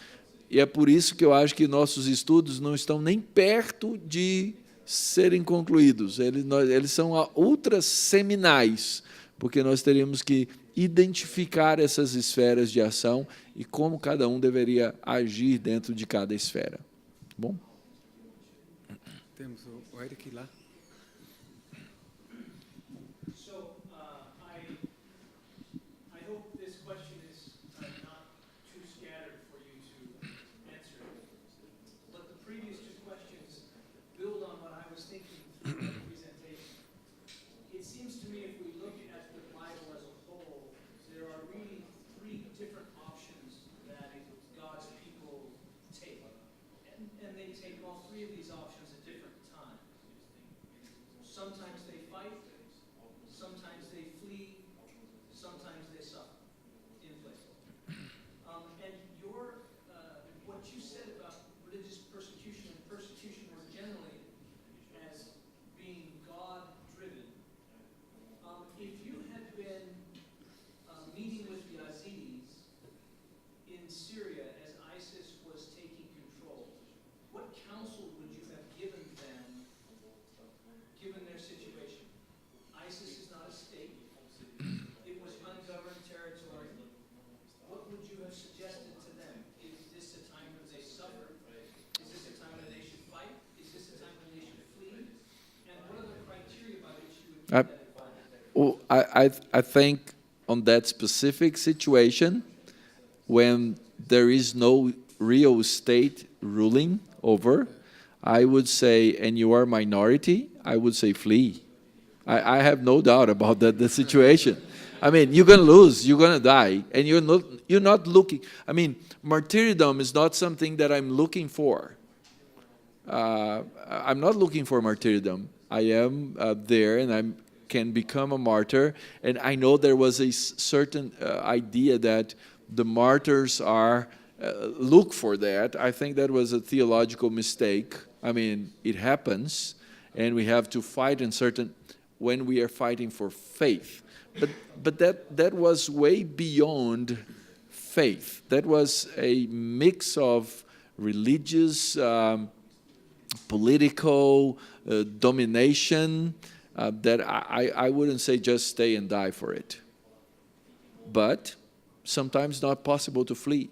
e é por isso que eu acho que nossos estudos não estão nem perto de serem concluídos. Eles são ultra seminais, porque nós teríamos que identificar essas esferas de ação e como cada um deveria agir dentro de cada esfera. Bom? Temos o Eric lá. I think on that specific situation, when there is no real state ruling over, I would say, and you are minority, I would say flee. I have no doubt about that, the situation. I mean, you're going to lose, you're going to die, and you're not looking. I mean, martyrdom is not something that I'm looking for. I'm not looking for martyrdom. I am there, and I can become a martyr. And I know there was a certain idea that the martyrs are look for that. I think that was a theological mistake. I mean, it happens, and we have to fight in certain when we are fighting for faith. But that was way beyond faith. That was a mix of religious, political domination that I wouldn't say just stay and die for it. But sometimes not possible to flee.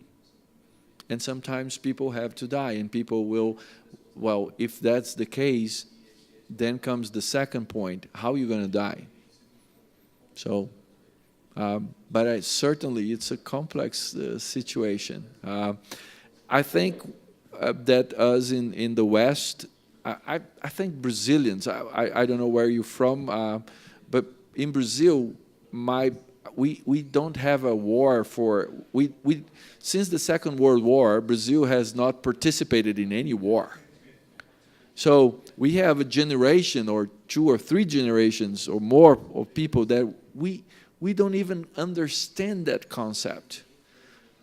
And sometimes people have to die, and people will, well, if that's the case, then comes the second point, how are you going to die? So, but certainly it's a complex situation. I think that us in the West, I think Brazilians, I don't know where you're from, but in Brazil, we don't have a war for, since the Second World War, Brazil has not participated in any war. So we have a generation or 2 or 3 generations or more of people that we don't even understand that concept.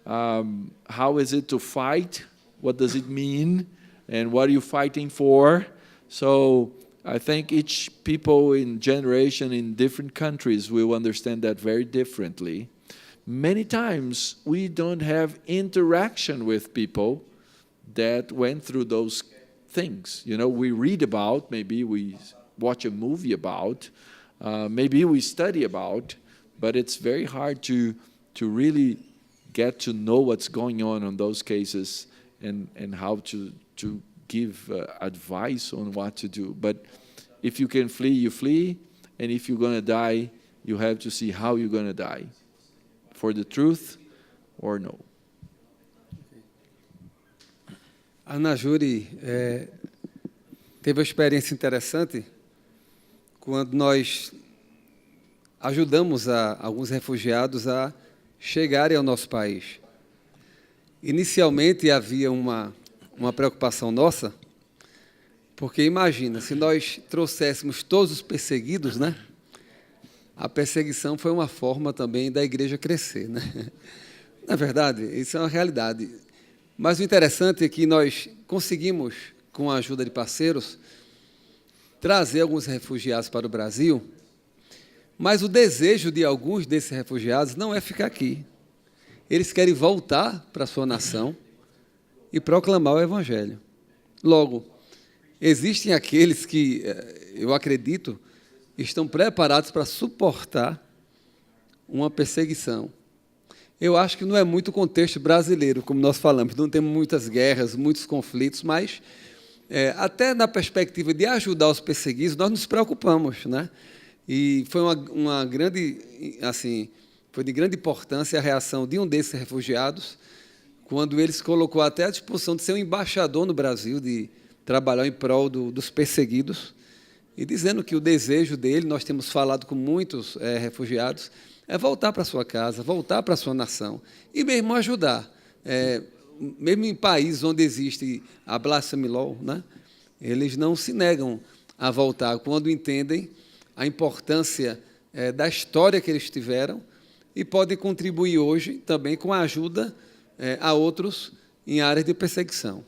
How is it to fight? What does it mean? And what are you fighting for? So I think each people in generation in different countries will understand that very differently. Many times we don't have interaction with people that went through those things. You know, we read about, maybe we watch a movie about, maybe we study about, but it's very hard to really get to know what's going on those cases and how to give advice on what to do. But if you can flee, you flee, and if you're going to die, you have to see how you're going to die, for the truth or no. A Ana Júri teve uma experiência interessante quando nós ajudamos alguns refugiados a chegarem ao nosso país. Inicialmente havia uma preocupação nossa, porque imagina, se nós trouxéssemos todos os perseguidos, né? A perseguição foi uma forma também da igreja crescer, né? Na verdade, isso é uma realidade. Mas o interessante é que nós conseguimos, com a ajuda de parceiros, trazer alguns refugiados para o Brasil, mas o desejo de alguns desses refugiados não é ficar aqui. Eles querem voltar para a sua nação e proclamar o Evangelho. Logo, existem aqueles que, eu acredito, estão preparados para suportar uma perseguição. Eu acho que não é muito o contexto brasileiro, como nós falamos, não temos muitas guerras, muitos conflitos, mas até na perspectiva de ajudar os perseguidos, nós nos preocupamos, né? E foi uma grande, assim, foi de grande importância a reação de um desses refugiados, quando ele se colocou até à disposição de ser um embaixador no Brasil, de trabalhar em prol dos perseguidos, e dizendo que o desejo dele, nós temos falado com muitos refugiados, é voltar para a sua casa, voltar para a sua nação, e mesmo ajudar. Mesmo em países onde existe a blasphemy law, né, eles não se negam a voltar quando entendem a importância da história que eles tiveram e podem contribuir hoje também com a ajuda a outros em áreas de perseguição.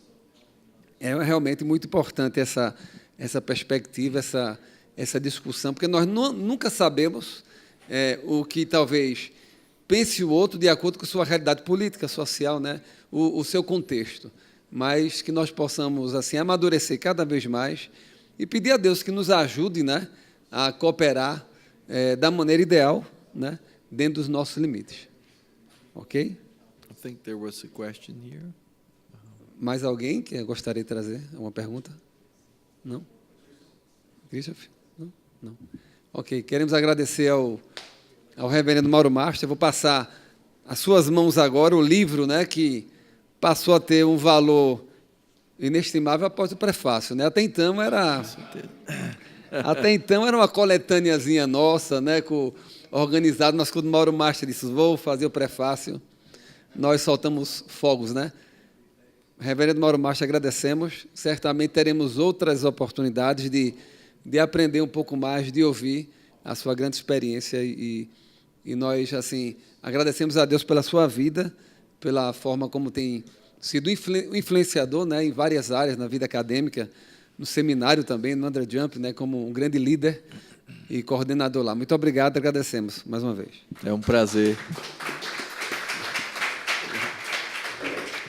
É realmente muito importante essa perspectiva, essa discussão, porque nós nunca sabemos o que talvez pense o outro de acordo com a sua realidade política, social, né, o seu contexto, mas que nós possamos assim amadurecer cada vez mais e pedir a Deus que nos ajude, né, a cooperar da maneira ideal, né, dentro dos nossos limites. Ok? I think there was a question here. Mais alguém que gostaria de trazer uma pergunta? Não? Christoph? Não? Não. Ok, queremos agradecer ao reverendo Mauro Master. Eu vou passar às suas mãos agora o livro, né, que passou a ter um valor inestimável após o prefácio, né? Até então era uma coletâneazinha nossa, né, organizado, mas quando o Mauro Master disse, vou fazer o prefácio, nós soltamos fogos, né? Reverendo Mauro Master, agradecemos. Certamente teremos outras oportunidades de aprender um pouco mais, de ouvir a sua grande experiência e nós, assim, agradecemos a Deus pela sua vida, pela forma como tem sido influenciador, né, em várias áreas, na vida acadêmica, no seminário também, no Underjump, né, como um grande líder e coordenador lá. Muito obrigado, agradecemos mais uma vez. É um prazer.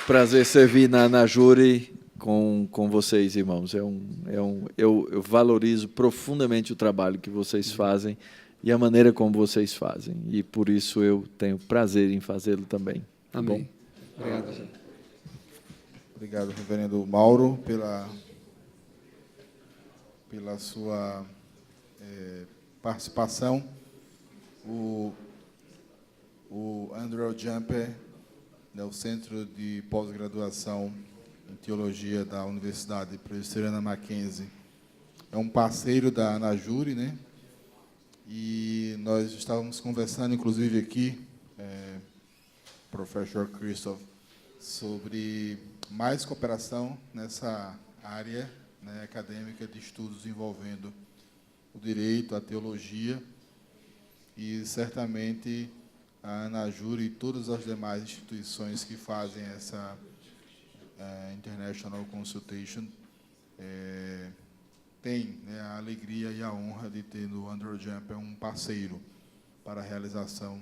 Prazer servir na Júri com vocês, irmãos. Eu valorizo profundamente o trabalho que vocês fazem e a maneira como vocês fazem. E por isso eu tenho prazer em fazê-lo também. Amém. Obrigado, gente. Obrigado, reverendo Mauro, pela sua participação. O Underjump, né, o Centro de Pós-Graduação em Teologia da Universidade Presbiteriana Mackenzie, é um parceiro da Anajuri, né? E nós estávamos conversando, inclusive aqui, professor Christoph, sobre mais cooperação nessa área, né, acadêmica de estudos envolvendo o direito, a teologia, e certamente a Anajuri e todas as demais instituições que fazem essa International Consultation têm, né, a alegria e a honra de ter no Underjump um parceiro para a realização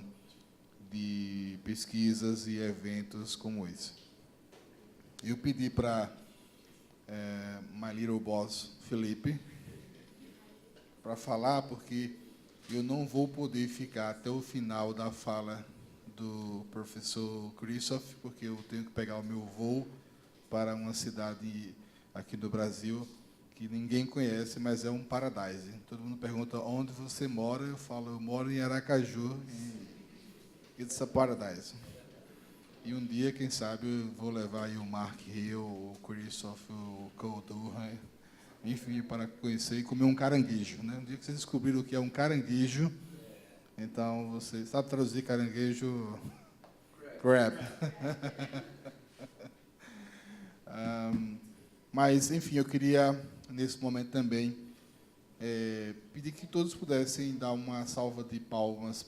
de pesquisas e eventos como esse. Eu pedi para My Little Boss Felipe para falar, porque eu não vou poder ficar até o final da fala do professor Christoph, porque eu tenho que pegar o meu voo para uma cidade aqui do Brasil que ninguém conhece, mas é um paradise. Todo mundo pergunta onde você mora, eu falo, eu moro em Aracaju, e it's a paradise. E um dia, quem sabe, eu vou levar aí o Mark Hill, o Christoph, o Cole Durham, enfim, para conhecer e comer um caranguejo, né? Um dia que vocês descobriram o que é um caranguejo, então você sabe traduzir caranguejo? Crab. Mas, enfim, eu queria, nesse momento também, pedir que todos pudessem dar uma salva de palmas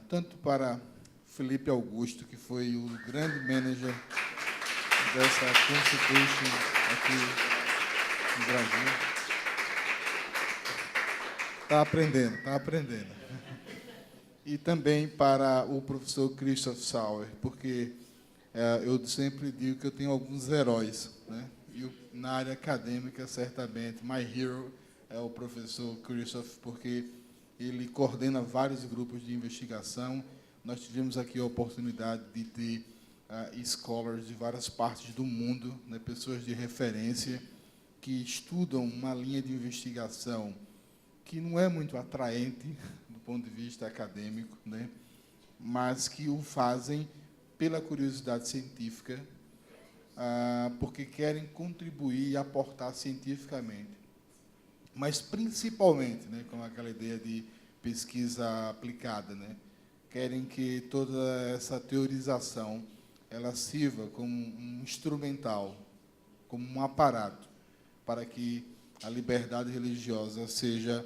tanto para Felipe Augusto, que foi o grande manager dessa Constitution aqui no Brasil. Está aprendendo. E também para o professor Christoph Sauer, porque eu sempre digo que eu tenho alguns heróis, né? E na área acadêmica, certamente, my hero é o professor Christoph, porque ele coordena vários grupos de investigação. Nós tivemos aqui a oportunidade de ter scholars de várias partes do mundo, né, pessoas de referência, que estudam uma linha de investigação que não é muito atraente do ponto de vista acadêmico, né, mas que o fazem pela curiosidade científica, porque querem contribuir e aportar cientificamente. Mas, principalmente, né, com aquela ideia de pesquisa aplicada, né, querem que toda essa teorização ela sirva como um instrumental, como um aparato, para que a liberdade religiosa seja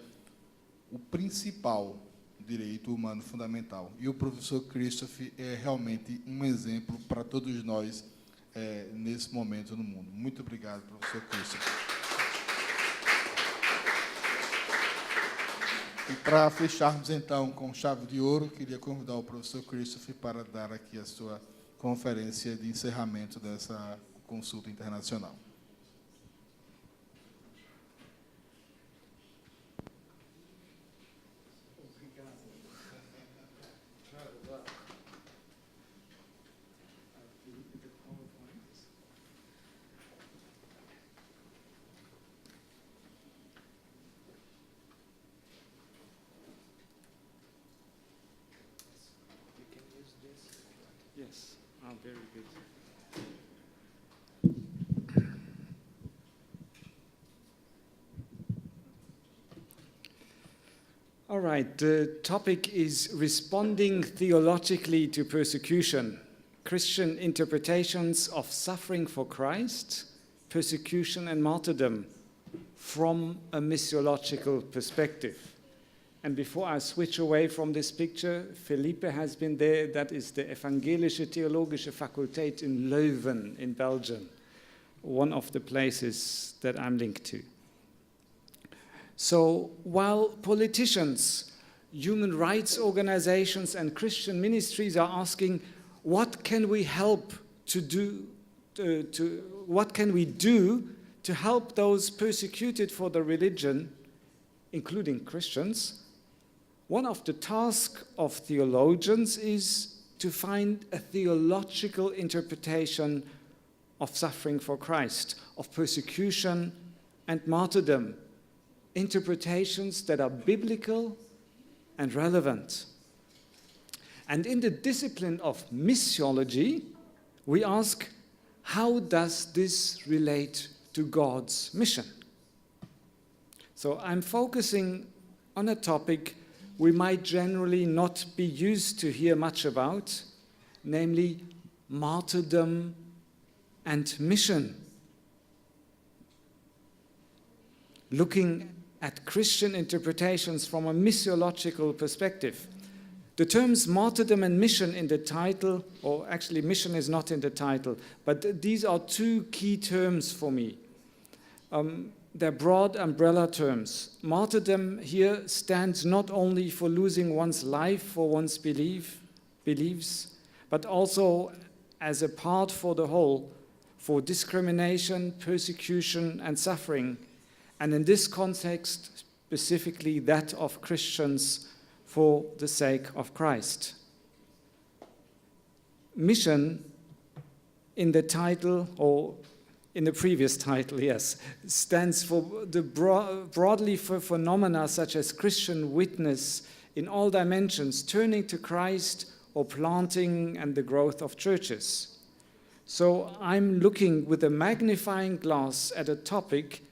o principal direito humano fundamental. E o professor Christoph é realmente um exemplo para todos nós nesse momento no mundo. Muito obrigado, professor Christoph. E para fecharmos, então, com chave de ouro, queria convidar o professor Christoph para dar aqui a sua conferência de encerramento dessa consulta internacional. Yes, very good. All right, the topic is responding theologically to persecution, Christian interpretations of suffering for Christ, persecution and martyrdom from a missiological perspective. And before I switch away from this picture, Felipe has been there. That is the Evangelische Theologische Fakultät in Leuven in Belgium, one of the places that I'm linked to. So while politicians, human rights organizations, and Christian ministries are asking, what can we help to do? What can we do to help those persecuted for their religion, including Christians? One of the tasks of theologians is to find a theological interpretation of suffering for Christ, of persecution and martyrdom, interpretations that are biblical and relevant. And in the discipline of missiology, we ask, how does this relate to God's mission? So I'm focusing on a topic we might generally not be used to hear much about, namely martyrdom and mission. Looking at Christian interpretations from a missiological perspective. The terms martyrdom and mission in the title, or actually mission is not in the title, but these are two key terms for me. They're broad umbrella terms. Martyrdom here stands not only for losing one's life for one's beliefs, but also as a part for the whole, for discrimination, persecution, and suffering, and in this context, specifically that of Christians for the sake of Christ. Mission in the title, or in the previous title, yes, stands for the broadly for phenomena such as Christian witness in all dimensions, turning to Christ or planting and the growth of churches. So I'm looking with a magnifying glass at a topic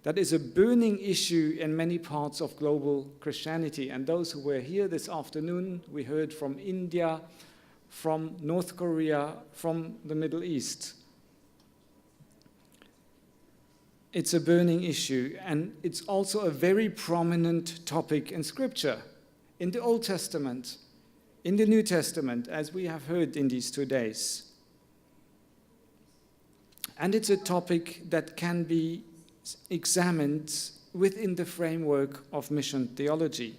that is a burning issue in many parts of global Christianity. And those who were here this afternoon, we heard from India, from North Korea, from the Middle East. It's a burning issue, and it's also a very prominent topic in Scripture, in the Old Testament, in the New Testament, as we have heard in these 2 days. And it's a topic that can be examined within the framework of mission theology.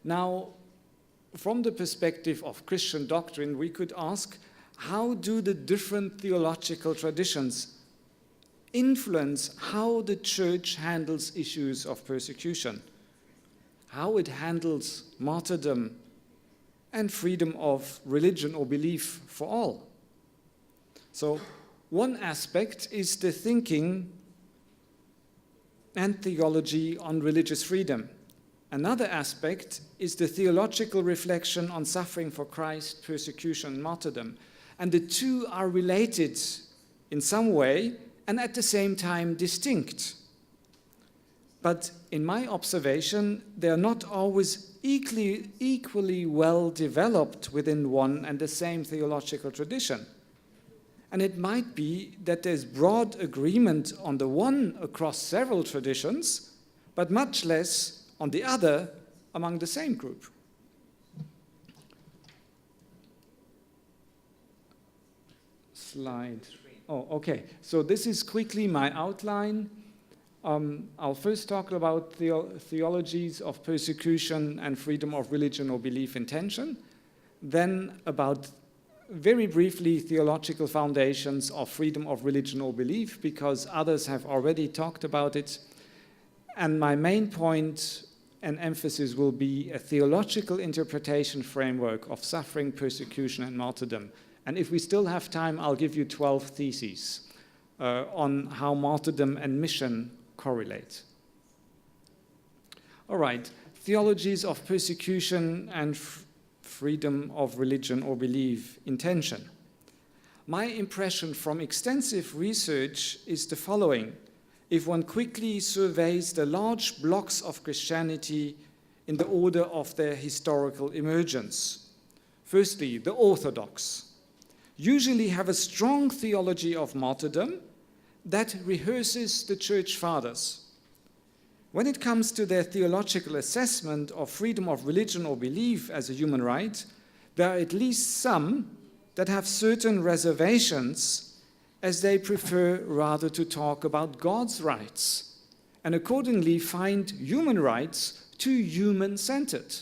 Now, from the perspective of Christian doctrine, we could ask, how do the different theological traditions influence how the church handles issues of persecution, how it handles martyrdom and freedom of religion or belief for all? So, one aspect is the thinking and theology on religious freedom. Another aspect is the theological reflection on suffering for Christ, persecution, and martyrdom. And the two are related in some way and at the same time distinct. But in my observation, they are not always equally well developed within one and the same theological tradition. And it might be that there's broad agreement on the one across several traditions, but much less on the other among the same group. Slide. Oh, okay. So this is quickly my outline. I'll first talk about theologies of persecution and freedom of religion or belief intention, then about very briefly, theological foundations of freedom of religion or belief, because others have already talked about it. And my main point and emphasis will be a theological interpretation framework of suffering, persecution, and martyrdom. And if we still have time, I'll give you 12 theses on how martyrdom and mission correlate. All right, theologies of persecution and freedom of religion or belief intention. My impression from extensive research is the following. If one quickly surveys the large blocks of Christianity in the order of their historical emergence. Firstly, the Orthodox usually have a strong theology of martyrdom that rehearses the Church Fathers. When it comes to their theological assessment of freedom of religion or belief as a human right, there are at least some that have certain reservations, as they prefer rather to talk about God's rights, and accordingly find human rights too human-centered.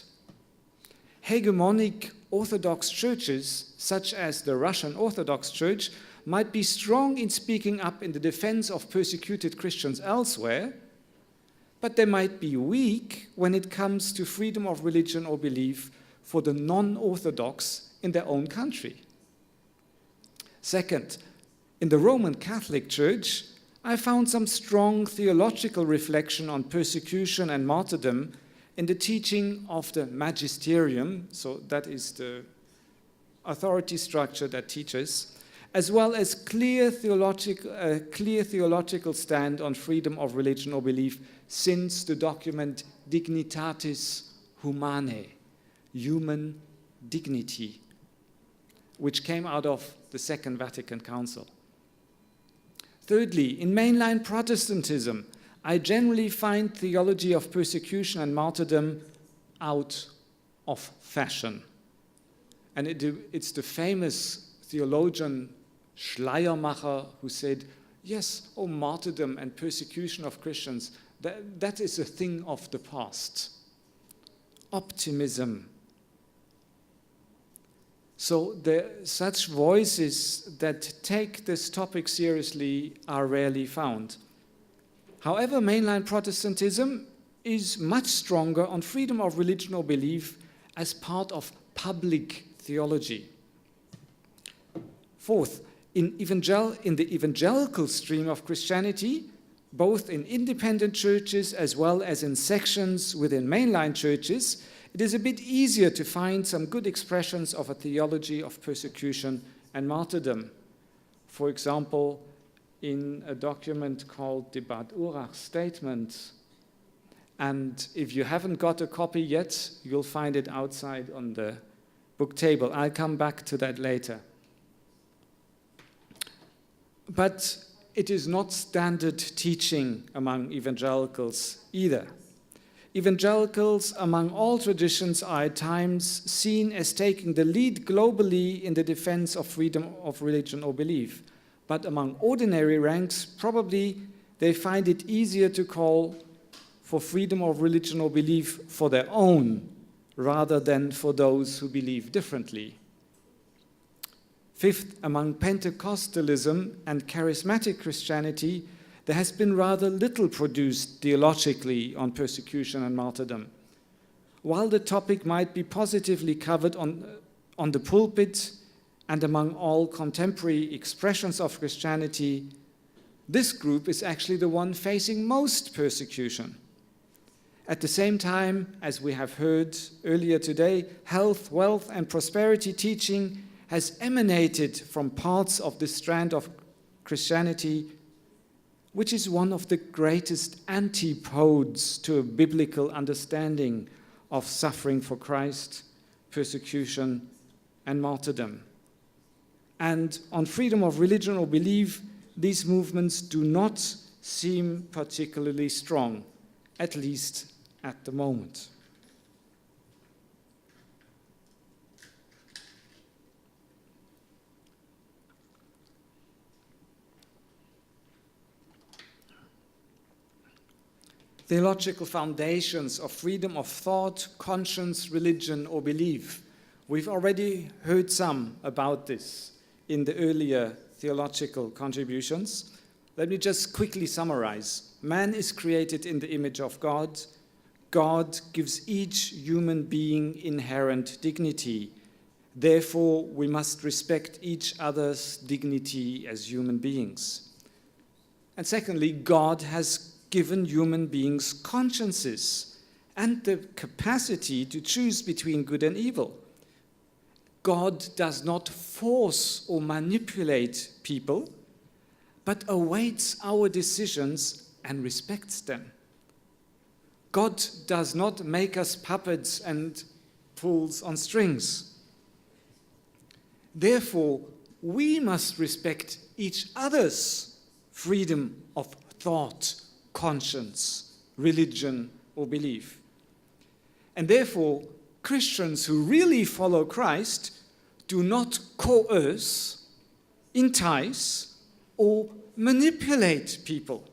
Hegemonic Orthodox churches, such as the Russian Orthodox Church, might be strong in speaking up in the defense of persecuted Christians elsewhere, but they might be weak when it comes to freedom of religion or belief for the non-Orthodox in their own country. Second, in the Roman Catholic Church, I found some strong theological reflection on persecution and martyrdom in the teaching of the magisterium, so that is the authority structure that teaches, as well as clear theological stand on freedom of religion or belief since the document Dignitatis Humanae, human dignity, which came out of the Second Vatican Council. Thirdly, in mainline Protestantism, I generally find theology of persecution and martyrdom out of fashion. And it's the famous theologian Schleiermacher who said, yes, martyrdom and persecution of Christians, that is a thing of the past. Optimism. So such voices that take this topic seriously are rarely found. However, mainline Protestantism is much stronger on freedom of religion or belief as part of public theology. Fourth, in the evangelical stream of Christianity, both in independent churches as well as in sections within mainline churches, it is a bit easier to find some good expressions of a theology of persecution and martyrdom. For example, in a document called the Bad Urach Statement. And if you haven't got a copy yet, you'll find it outside on the book table. I'll come back to that later. But it is not standard teaching among evangelicals either. Evangelicals among all traditions are at times seen as taking the lead globally in the defense of freedom of religion or belief. But among ordinary ranks, probably they find it easier to call for freedom of religion or belief for their own, rather than for those who believe differently. Fifth, among Pentecostalism and charismatic Christianity, there has been rather little produced theologically on persecution and martyrdom. While the topic might be positively covered on the pulpit and among all contemporary expressions of Christianity, this group is actually the one facing most persecution. At the same time, as we have heard earlier today, health, wealth, and prosperity teaching has emanated from parts of this strand of Christianity, which is one of the greatest antipodes to a biblical understanding of suffering for Christ, persecution, and martyrdom. And on freedom of religion or belief, these movements do not seem particularly strong, at least at the moment. Theological foundations of freedom of thought, conscience, religion, or belief. We've already heard some about this in the earlier theological contributions. Let me just quickly summarize. Man is created in the image of God. God gives each human being inherent dignity. Therefore, we must respect each other's dignity as human beings. And secondly, God has given human beings consciences and the capacity to choose between good and evil. God does not force or manipulate people, but awaits our decisions and respects them. God does not make us puppets and fools on strings. Therefore, we must respect each other's freedom of thought, conscience, religion, or belief. And therefore, Christians who really follow Christ do not coerce, entice, or manipulate people.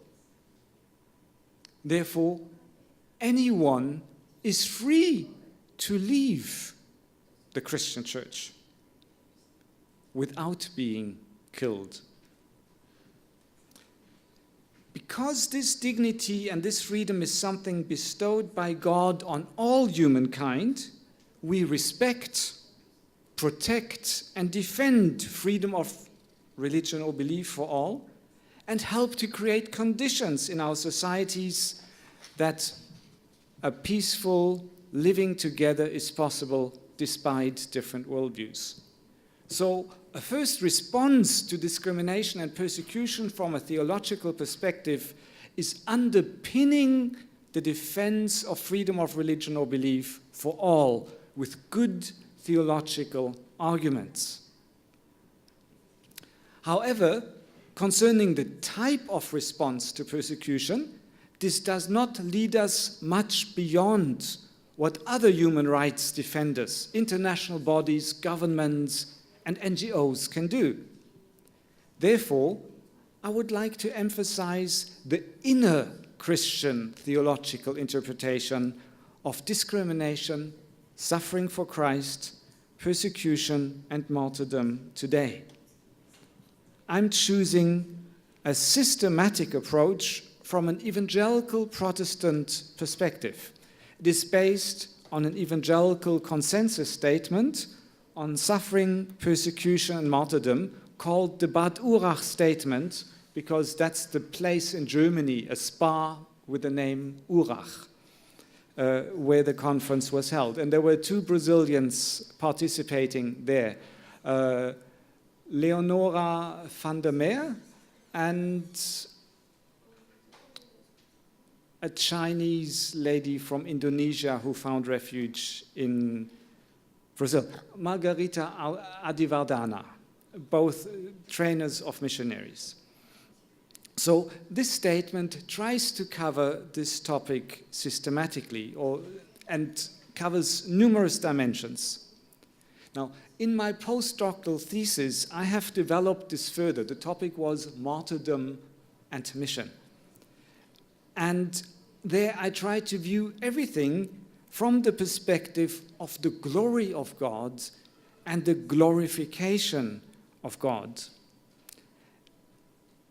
Therefore, anyone is free to leave the Christian church without being killed. Because this dignity and this freedom is something bestowed by God on all humankind, we respect, protect, and defend freedom of religion or belief for all, and help to create conditions in our societies that a peaceful living together is possible despite different worldviews. So, a first response to discrimination and persecution from a theological perspective is underpinning the defense of freedom of religion or belief for all with good theological arguments. However, concerning the type of response to persecution, this does not lead us much beyond what other human rights defenders, international bodies, governments, and NGOs can do. Therefore, I would like to emphasize the inner Christian theological interpretation of discrimination, suffering for Christ, persecution, and martyrdom today. I'm choosing a systematic approach from an evangelical Protestant perspective. It is based on an evangelical consensus statement on suffering, persecution, and martyrdom called the Bad Urach Statement, because that's the place in Germany, a spa with the name Urach, where the conference was held. And there were 2 Brazilians participating there, Leonora van der Meer and a Chinese lady from Indonesia who found refuge in Brazil, Margarita Adivardana, both trainers of missionaries. So this statement tries to cover this topic systematically and covers numerous dimensions. Now, in my postdoctoral thesis, I have developed this further. The topic was martyrdom and mission. And there I tried to view everything from the perspective of the glory of God and the glorification of God.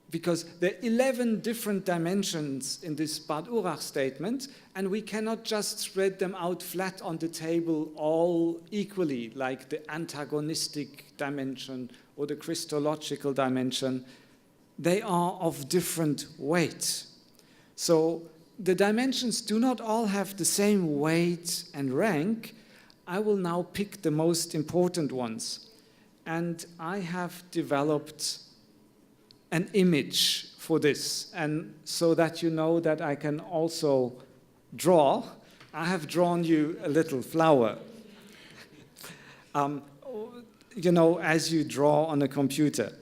Because there are 11 different dimensions in this Bad Urach statement, and we cannot just spread them out flat on the table all equally, like the antagonistic dimension or the Christological dimension. They are of different weight. So the dimensions do not all have the same weight and rank. I will now pick the most important ones. And I have developed an image for this. And so that you know that I can also draw, I have drawn you a little flower. You know, as you draw on a computer.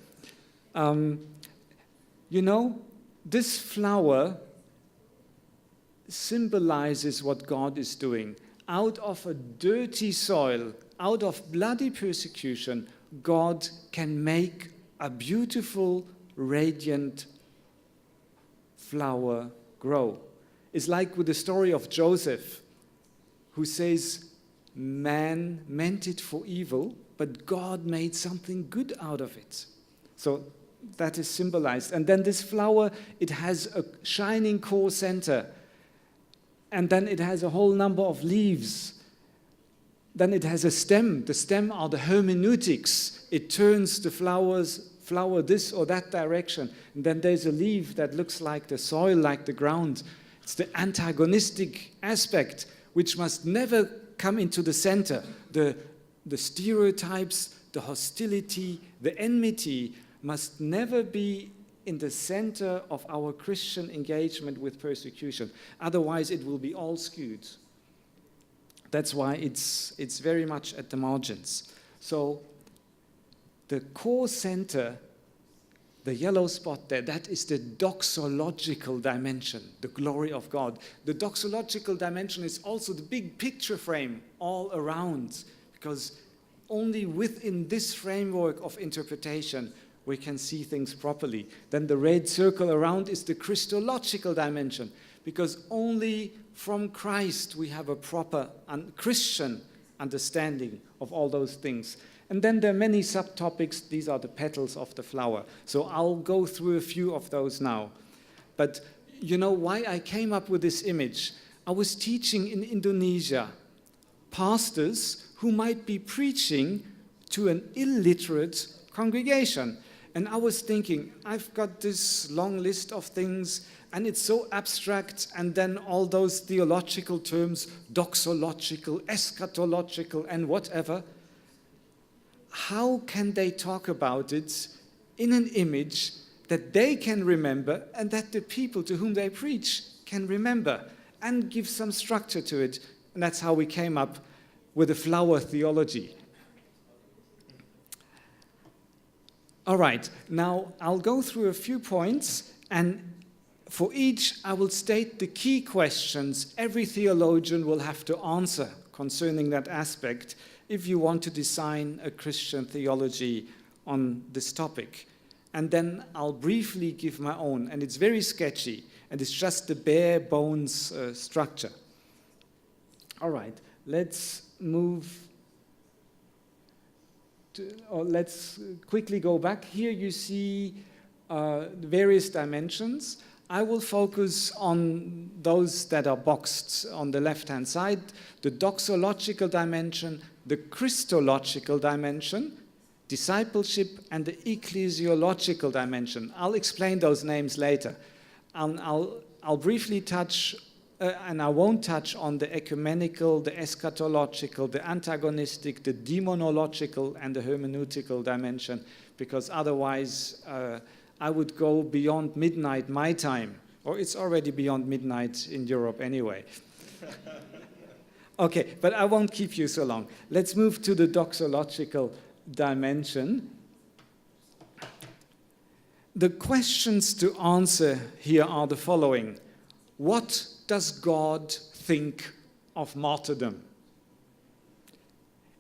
You know, this flower symbolizes what God is doing. Out of a dirty soil, out of bloody persecution, God can make a beautiful, radiant flower grow. It's like with the story of Joseph, who says, man meant it for evil, but God made something good out of it. So that is symbolized. And then this flower, it has a shining core center. And then it has a whole number of leaves. Then it has a stem. The stem are the hermeneutics. It turns the flower this or that direction. And then there's a leaf that looks like the soil, like the ground. It's the antagonistic aspect, which must never come into the center. The the stereotypes, the hostility, the enmity must never be in the center of our Christian engagement with persecution. Otherwise, it will be all skewed. That's why it's very much at the margins. So the core center, the yellow spot there, that is the doxological dimension, the glory of God. The doxological dimension is also the big picture frame all around, because only within this framework of interpretation we can see things properly. Then the red circle around is the Christological dimension, because only from Christ we have a proper Christian understanding of all those things. And then there are many subtopics. These are the petals of the flower. So I'll go through a few of those now. But you know why I came up with this image? I was teaching in Indonesia pastors who might be preaching to an illiterate congregation. And I was thinking, I've got this long list of things, and it's so abstract, and then all those theological terms, doxological, eschatological, and whatever. How can they talk about it in an image that they can remember and that the people to whom they preach can remember, and give some structure to it? And that's how we came up with the flower theology. All right, now I'll go through a few points, and for each I will state the key questions every theologian will have to answer concerning that aspect if you want to design a Christian theology on this topic. And then I'll briefly give my own, and it's very sketchy, and it's just the bare bones structure. All right, let's move let's quickly go back. Here you see various dimensions. I will focus on those that are boxed on the left-hand side, the doxological dimension, the Christological dimension, discipleship, and the ecclesiological dimension. I'll explain those names later. I'll briefly touch, and I won't touch on the ecumenical, the eschatological, the antagonistic, the demonological, and the hermeneutical dimension, because otherwise I would go beyond midnight my time, or it's already beyond midnight in Europe anyway. Okay, but I won't keep you so long. Let's move to the doxological dimension. The questions to answer here are the following. What does God think of martyrdom?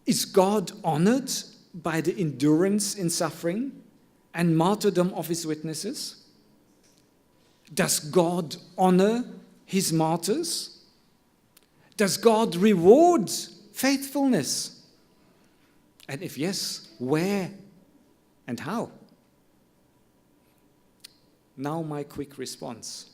Is God honored by the endurance in suffering and martyrdom of his witnesses? Does God honor his martyrs? Does God reward faithfulness? And if yes, where and how? Now my quick response.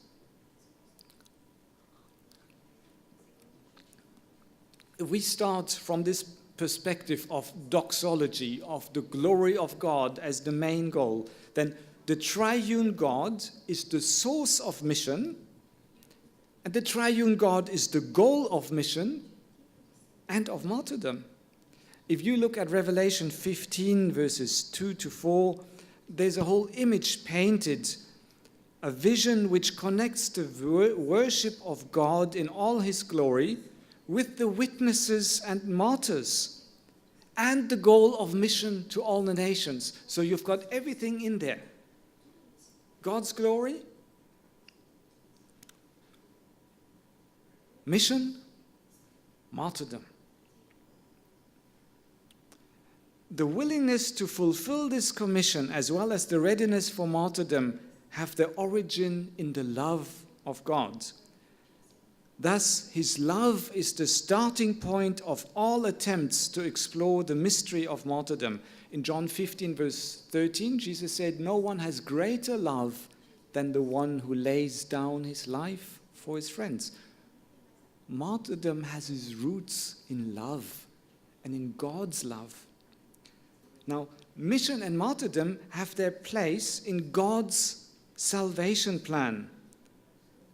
If we start from this perspective of doxology, of the glory of God as the main goal, then the triune God is the source of mission, and the triune God is the goal of mission and of martyrdom. If you look at Revelation 15, verses 2 to 4, there's a whole image painted, a vision which connects the worship of God in all his glory with the witnesses and martyrs and the goal of mission to all the nations. So you've got everything in there. God's glory, mission, martyrdom. The willingness to fulfill this commission, as well as the readiness for martyrdom, have their origin in the love of God. Thus, his love is the starting point of all attempts to explore the mystery of martyrdom. In John 15, verse 13, Jesus said, "No one has greater love than the one who lays down his life for his friends." Martyrdom has its roots in love and in God's love. Now, mission and martyrdom have their place in God's salvation plan.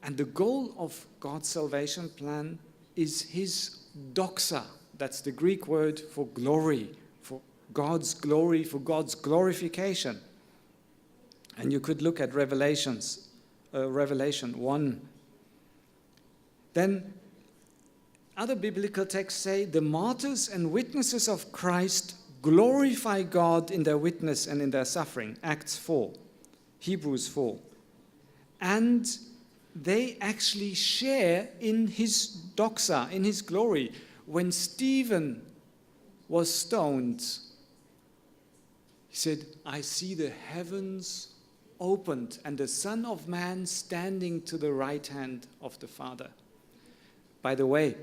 And the goal of God's salvation plan is his doxa, That's the Greek word for glory, for God's glory, for God's glorification. And you could look at Revelation 1. Then other biblical texts say the martyrs and witnesses of Christ glorify God in their witness and in their suffering. Acts 4, Hebrews 4. And they actually share in his doxa, in his glory. When Stephen was stoned, he said, I see the heavens opened and the Son of Man standing to the right hand of the Father. By the way,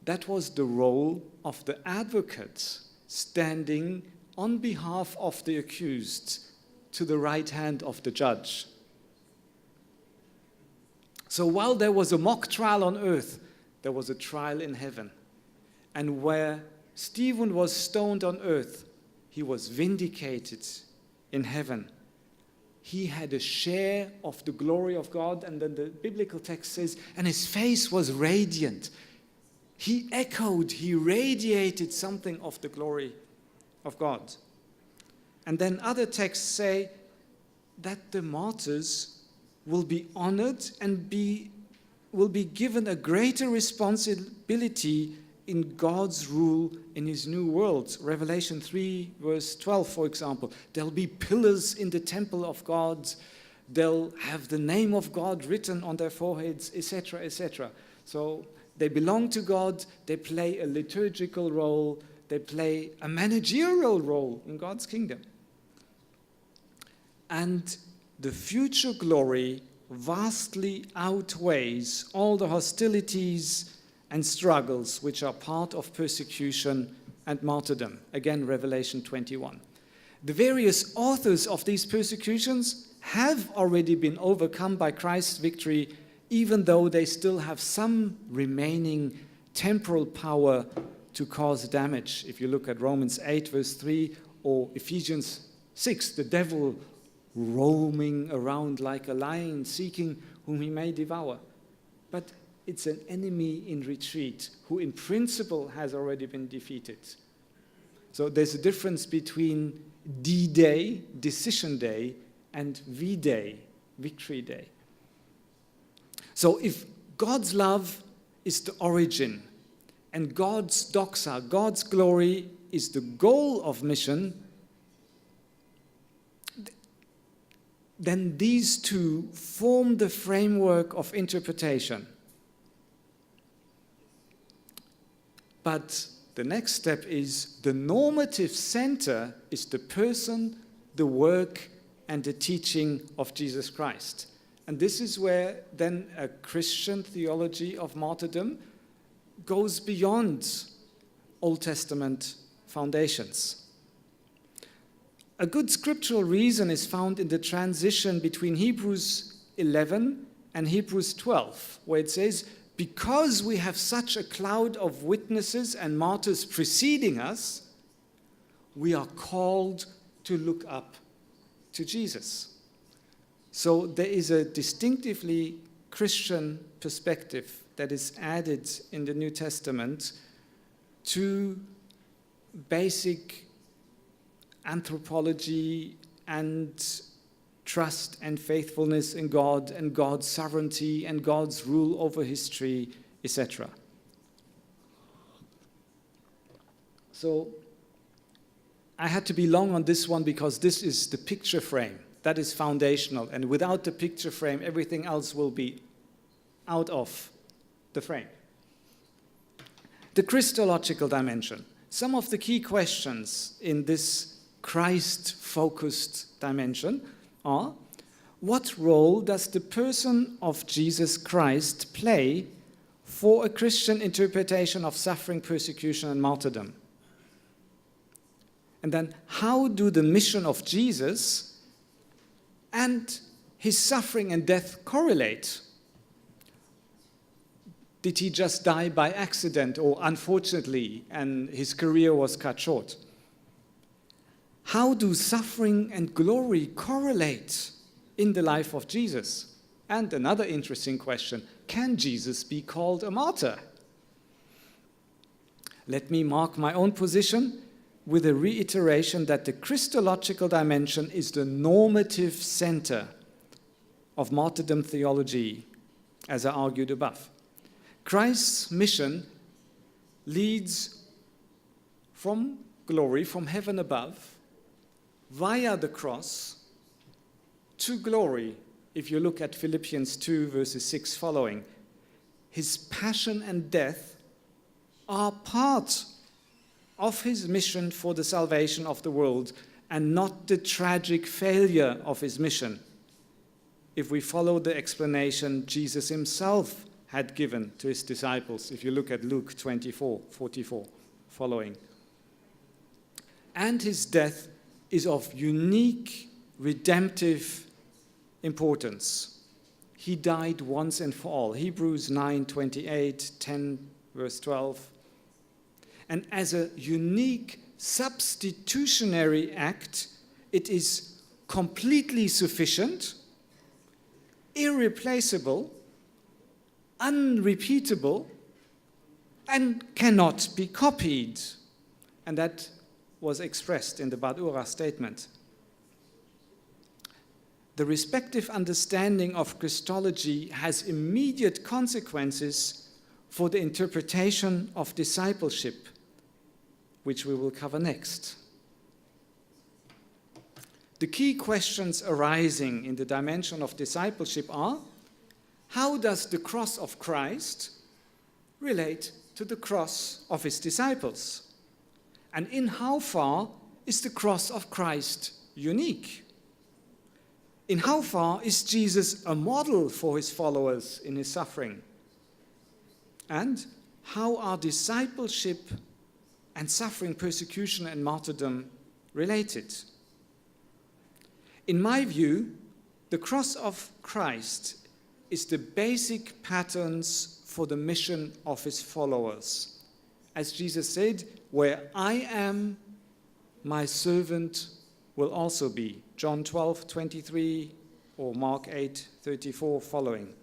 that was the role of the advocate standing on behalf of the accused to the right hand of the judge. So while there was a mock trial on earth, there was a trial in heaven. And where Stephen was stoned on earth, he was vindicated in heaven. He had a share of the glory of God, and then the biblical text says, and his face was radiant. He echoed, he radiated something of the glory of God. And then other texts say that the martyrs will be honored and will be given a greater responsibility in God's rule in his new world. Revelation 3, verse 12, for example. There'll be pillars in the temple of God. They'll have the name of God written on their foreheads, etc., etc. So they belong to God. They play a liturgical role. They play a managerial role in God's kingdom. And the future glory vastly outweighs all the hostilities and struggles which are part of persecution and martyrdom. Again, Revelation 21. The various authors of these persecutions have already been overcome by Christ's victory, even though they still have some remaining temporal power to cause damage. If you look at Romans 8, verse 3, or Ephesians 6, the devil roaming around like a lion, seeking whom he may devour. But it's an enemy in retreat, who in principle has already been defeated. So there's a difference between D-Day, Decision Day, and V-Day, Victory Day. So if God's love is the origin, and God's doxa, God's glory, is the goal of mission, then these two form the framework of interpretation. But the next step is the normative center is the person, the work, and the teaching of Jesus Christ. And this is where then a Christian theology of martyrdom goes beyond Old Testament foundations. A good scriptural reason is found in the transition between Hebrews 11 and Hebrews 12, where it says, because we have such a cloud of witnesses and martyrs preceding us, we are called to look up to Jesus. So there is a distinctively Christian perspective that is added in the New Testament to basic anthropology and trust and faithfulness in God and God's sovereignty and God's rule over history, etc. So I had to be long on this one because this is the picture frame. That is foundational. And without the picture frame, everything else will be out of the frame. The Christological dimension. Some of the key questions in this Christ-focused dimension are, what role does the person of Jesus Christ play for a Christian interpretation of suffering, persecution, and martyrdom? And then, how do the mission of Jesus and his suffering and death correlate? Did he just die by accident or unfortunately and his career was cut short? How do suffering and glory correlate in the life of Jesus? And another interesting question, can Jesus be called a martyr? Let me mark my own position with a reiteration that the Christological dimension is the normative center of martyrdom theology, as I argued above. Christ's mission leads from glory, from heaven above, via the cross, to glory. If you look at Philippians 2, verses 6 following, his passion and death are part of his mission for the salvation of the world and not the tragic failure of his mission. If we follow the explanation Jesus himself had given to his disciples, if you look at Luke 24:44 following. And his death is of unique redemptive importance. He died once and for all. Hebrews 9:28, 10 verse 12. And as a unique substitutionary act, it is completely sufficient, irreplaceable, unrepeatable, and cannot be copied. And that was expressed in the Badura statement. The respective understanding of Christology has immediate consequences for the interpretation of discipleship, which we will cover next. The key questions arising in the dimension of discipleship are: how does the cross of Christ relate to the cross of his disciples? And in how far is the cross of Christ unique? In how far is Jesus a model for his followers in his suffering? And how are discipleship and suffering, persecution, and martyrdom related? In my view, the cross of Christ is the basic patterns for the mission of his followers. As Jesus said, where I am, my servant will also be. John 12:23 or Mark 8:34 following.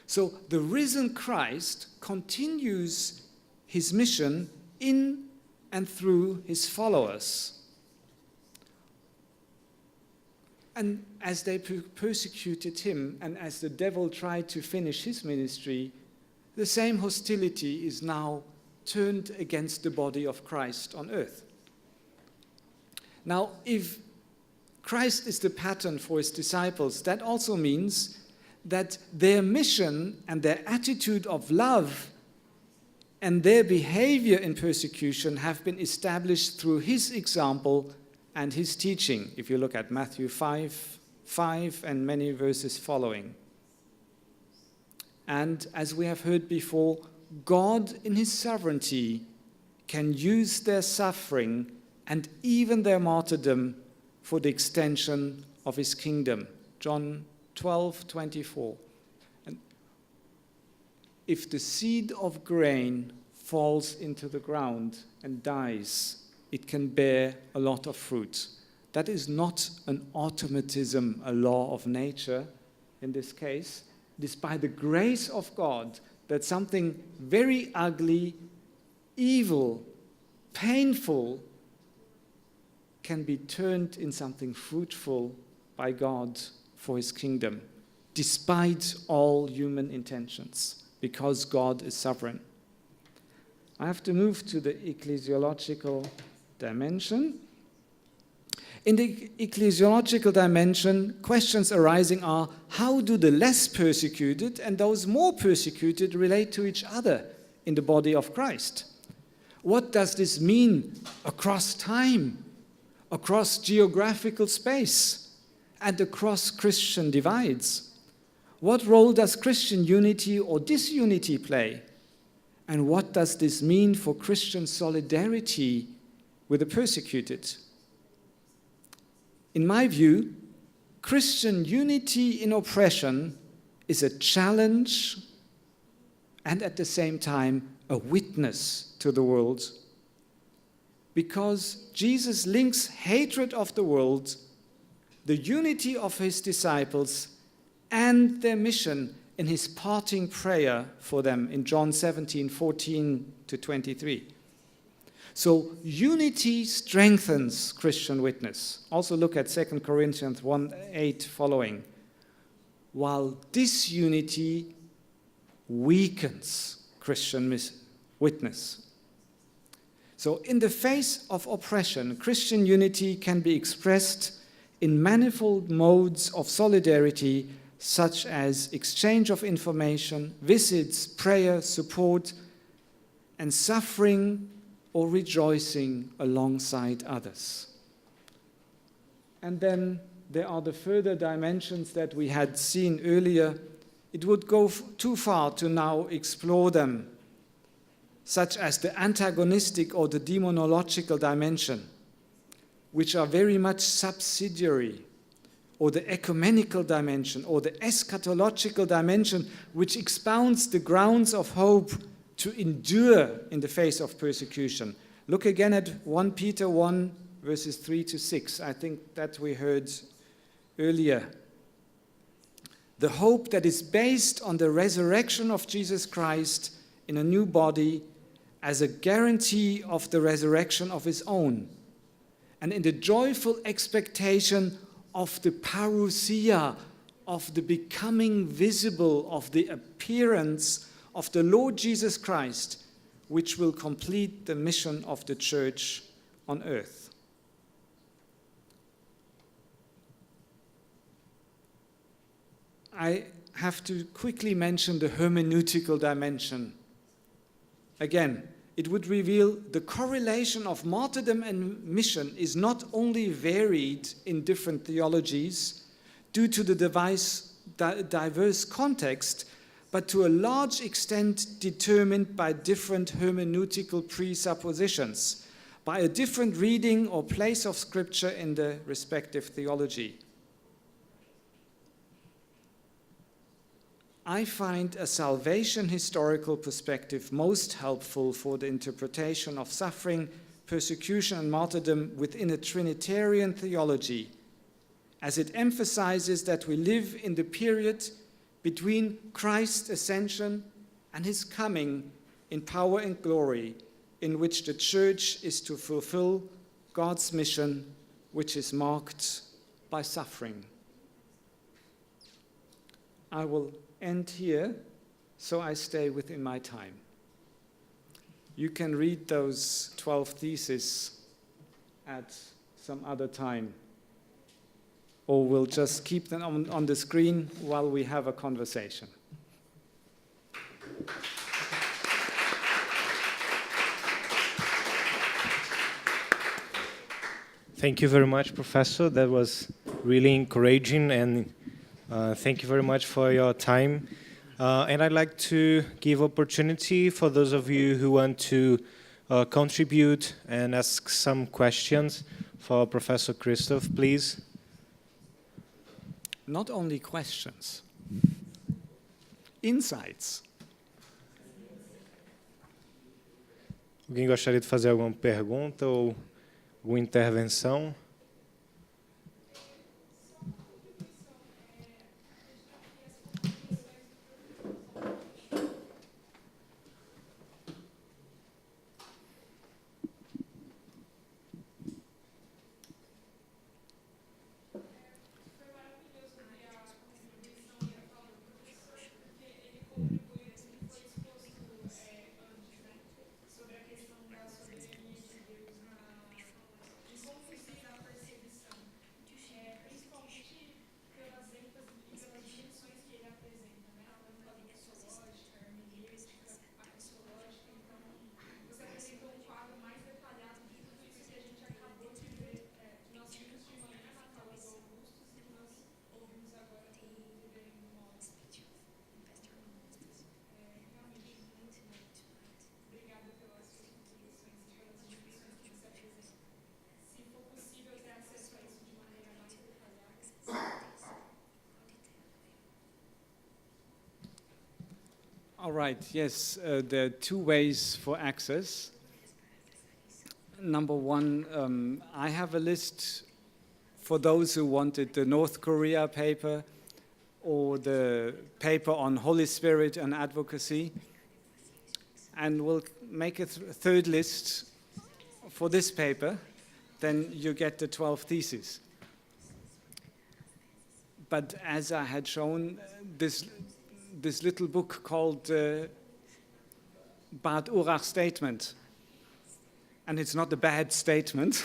So the risen Christ continues his mission in and through his followers. And as they persecuted him, and as the devil tried to finish his ministry, the same hostility is now turned against the body of Christ on earth. Now, if Christ is the pattern for his disciples, that also means that their mission and their attitude of love and their behavior in persecution have been established through his example and his teaching, if you look at Matthew 5 and many verses following. And as we have heard before, God in his sovereignty can use their suffering and even their martyrdom for the extension of his kingdom. John 12:24. And if the seed of grain falls into the ground and dies, it can bear a lot of fruit. That is not an automatism, a law of nature in this case. It is by the grace of God that something very ugly, evil, painful can be turned in something fruitful by God for his kingdom, despite all human intentions, because God is sovereign. I have to move to the ecclesiological dimension. In the ecclesiological dimension, questions arising are: how do the less persecuted and those more persecuted relate to each other in the body of Christ? What does this mean across time, across geographical space, and across Christian divides? What role does Christian unity or disunity play? And what does this mean for Christian solidarity with the persecuted? In my view, Christian unity in oppression is a challenge and at the same time a witness to the world, because Jesus links hatred of the world, the unity of his disciples, and their mission in his parting prayer for them in John 17:14-23. So unity strengthens Christian witness. Also look at 2 Corinthians 1:8 following. While disunity weakens Christian witness. So in the face of oppression, Christian unity can be expressed in manifold modes of solidarity, such as exchange of information, visits, prayer, support, and suffering or rejoicing alongside others. And then there are the further dimensions that we had seen earlier. It would go too far to now explore them, such as the antagonistic or the demonological dimension, which are very much subsidiary, or the ecumenical dimension, or the eschatological dimension, which expounds the grounds of hope to endure in the face of persecution. Look again at 1 Peter 1, verses 3 to 6. I think that we heard earlier. The hope that is based on the resurrection of Jesus Christ in a new body as a guarantee of the resurrection of his own, and in the joyful expectation of the parousia, of the becoming visible, of the appearance of the Lord Jesus Christ, which will complete the mission of the church on earth. I have to quickly mention the hermeneutical dimension. Again, it would reveal the correlation of martyrdom and mission is not only varied in different theologies due to the diverse context, but to a large extent determined by different hermeneutical presuppositions, by a different reading or place of Scripture in the respective theology. I find a salvation historical perspective most helpful for the interpretation of suffering, persecution, and martyrdom within a Trinitarian theology, as it emphasizes that we live in the period between Christ's ascension and his coming in power and glory, in which the church is to fulfill God's mission, which is marked by suffering. I will end here, so I stay within my time. You can read those 12 theses at some other time, or we'll just keep them on the screen while we have a conversation. Thank you very much, Professor. That was really encouraging, and thank you very much for your time. And I'd like to give opportunity for those of you who want to contribute and ask some questions for Professor Christoph, please. Not only questions, insights. Alguém gostaria de fazer alguma pergunta ou alguma intervenção? All right, yes, there are two ways for access. Number one, I have a list for those who wanted the North Korea paper or the paper on Holy Spirit and advocacy. And we'll make a third list for this paper, then you get the 12 theses. But as I had shown, this little book called Bad Urach Statement, and it's not a bad statement,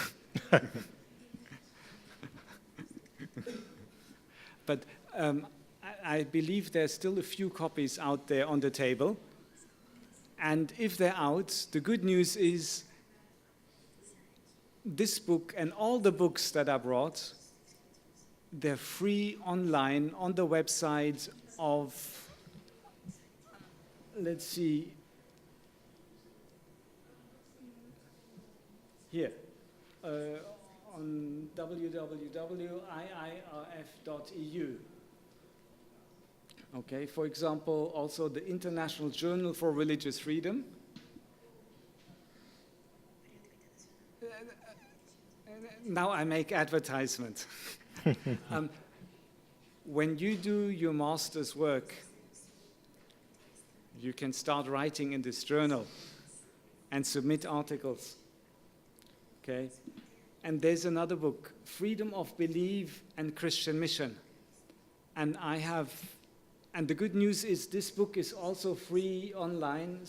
but I believe there's still a few copies out there on the table. And if they're out, the good news is this book and all the books that are brought, they're free online on the website of, let's see, here, on www.iirf.eu. Okay, for example, also the International Journal for Religious Freedom. Now I make advertisement. When you do your master's work, you can start writing in this journal and submit articles. Okay? And there's another book, Freedom of Belief and Christian Mission. And the good news is this book is also free online.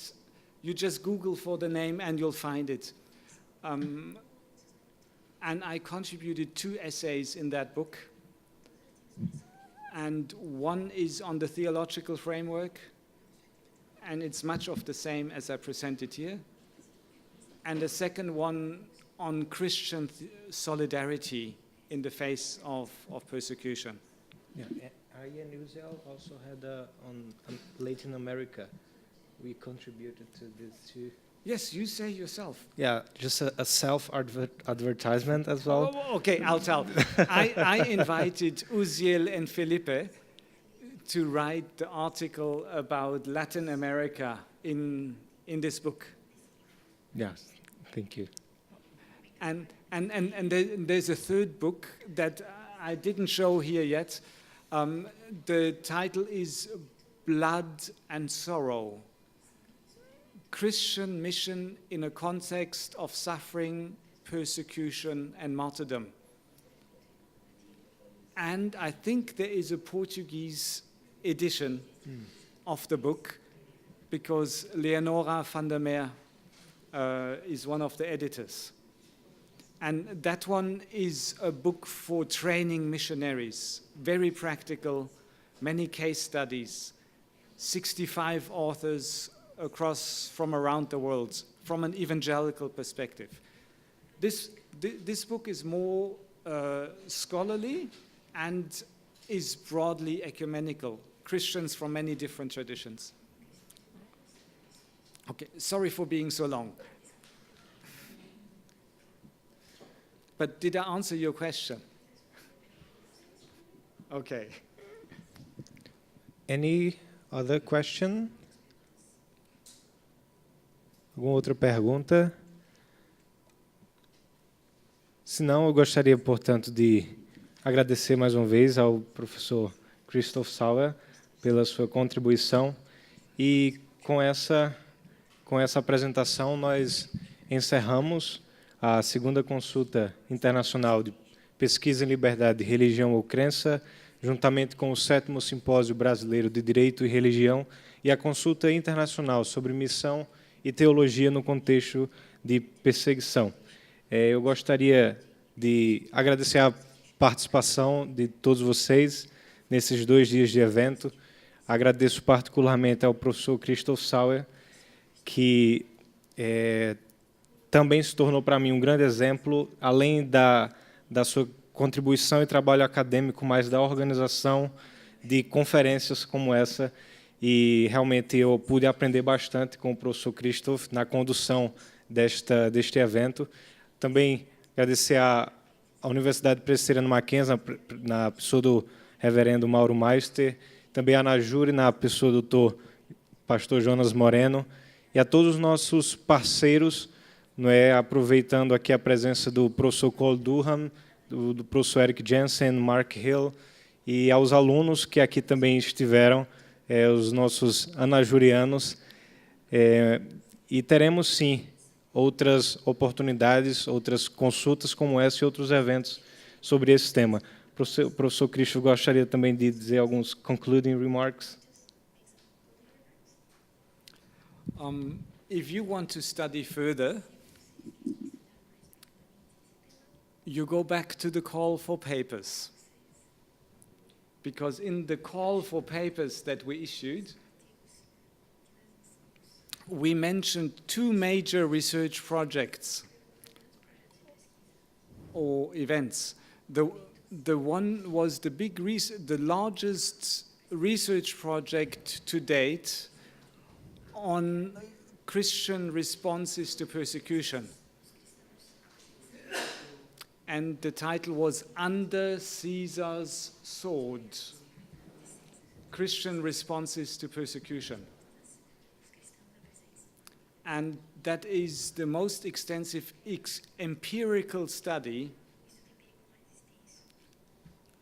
You just Google for the name and you'll find it. And I contributed 2 essays in that book. And one is on the theological framework, and it's much of the same as I presented here. And the second one on Christian solidarity in the face of persecution. Yeah. Arya and Uziel also had on Latin America. We contributed to this too. Yes, you say yourself. Yeah, just a self-advertisement as well. Oh, okay, I'll tell. I invited Uziel and Felipe to write the article about Latin America in this book. Yes, thank you. And there's a third book that I didn't show here yet. The title is Blood and Sorrow. Christian mission in a context of suffering, persecution, and martyrdom. And I think there is a Portuguese edition of the book because Leonora van der Meer is one of the editors. And that one is a book for training missionaries, very practical, many case studies, 65 authors from around the world, from an evangelical perspective. This book is more scholarly and is broadly ecumenical, Christians from many different traditions. Okay, sorry for being so long. But did I answer your question? Okay. Any other question? Alguma outra pergunta? Se não, eu gostaria, portanto, de agradecer mais uma vez ao professor Christoph Sauer pela sua contribuição. E com essa apresentação, nós encerramos a segunda consulta internacional de pesquisa em liberdade de religião ou crença, juntamente com o 7º Simpósio Brasileiro de Direito e Religião e a consulta internacional sobre missão e teologia no contexto de perseguição. Eu gostaria de agradecer a participação de todos vocês nesses 2 dias de evento. Agradeço particularmente ao professor Christoph Sauer, que também se tornou para mim um grande exemplo, além da sua contribuição e trabalho acadêmico, mas da organização de conferências como essa. E realmente eu pude aprender bastante com o professor Christoph na condução deste evento. Também agradecer à Universidade Presbiteriana Mackenzie, na pessoa do reverendo Mauro Meister, também à Najuri, na pessoa do pastor Jonas Moreno, e a todos os nossos parceiros, aproveitando aqui a presença do professor Cole Durham, do professor Eric Jensen, Mark Hill, e aos alunos que aqui também estiveram, os nossos anajurianos. E teremos, sim, outras oportunidades, outras consultas como essa e outros eventos sobre esse tema. O professor Cristo gostaria também de dizer alguns concluding remarks. If you want to study further, you go back to the call for papers. Because in the call for papers that we issued, we mentioned two major research projects or events. The one was the largest research project to date on Christian responses to persecution. And the title was Under Caesar's Sword, Christian Responses to Persecution. And that is the most extensive empirical study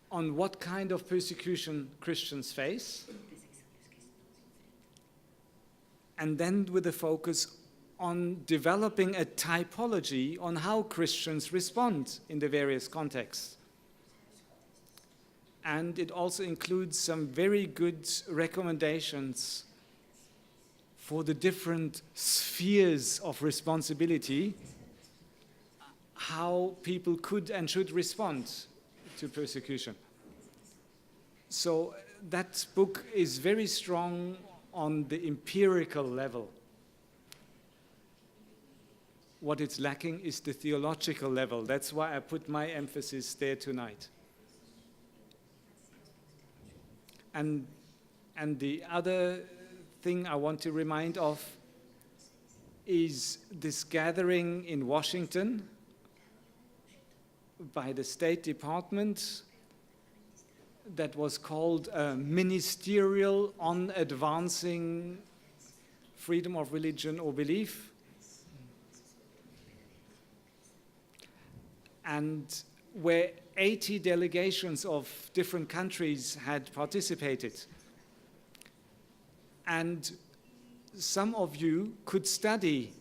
on what kind of persecution Christians face, and then with a focus on developing a typology on how Christians respond in the various contexts. And it also includes some very good recommendations for the different spheres of responsibility, how people could and should respond to persecution. So that book is very strong on the empirical level. What it's lacking is the theological level. That's why I put my emphasis there tonight. And the other thing I want to remind of is this gathering in Washington by the State Department that was called Ministerial on Advancing Freedom of Religion or Belief. And where 80 delegations of different countries had participated. And some of you could study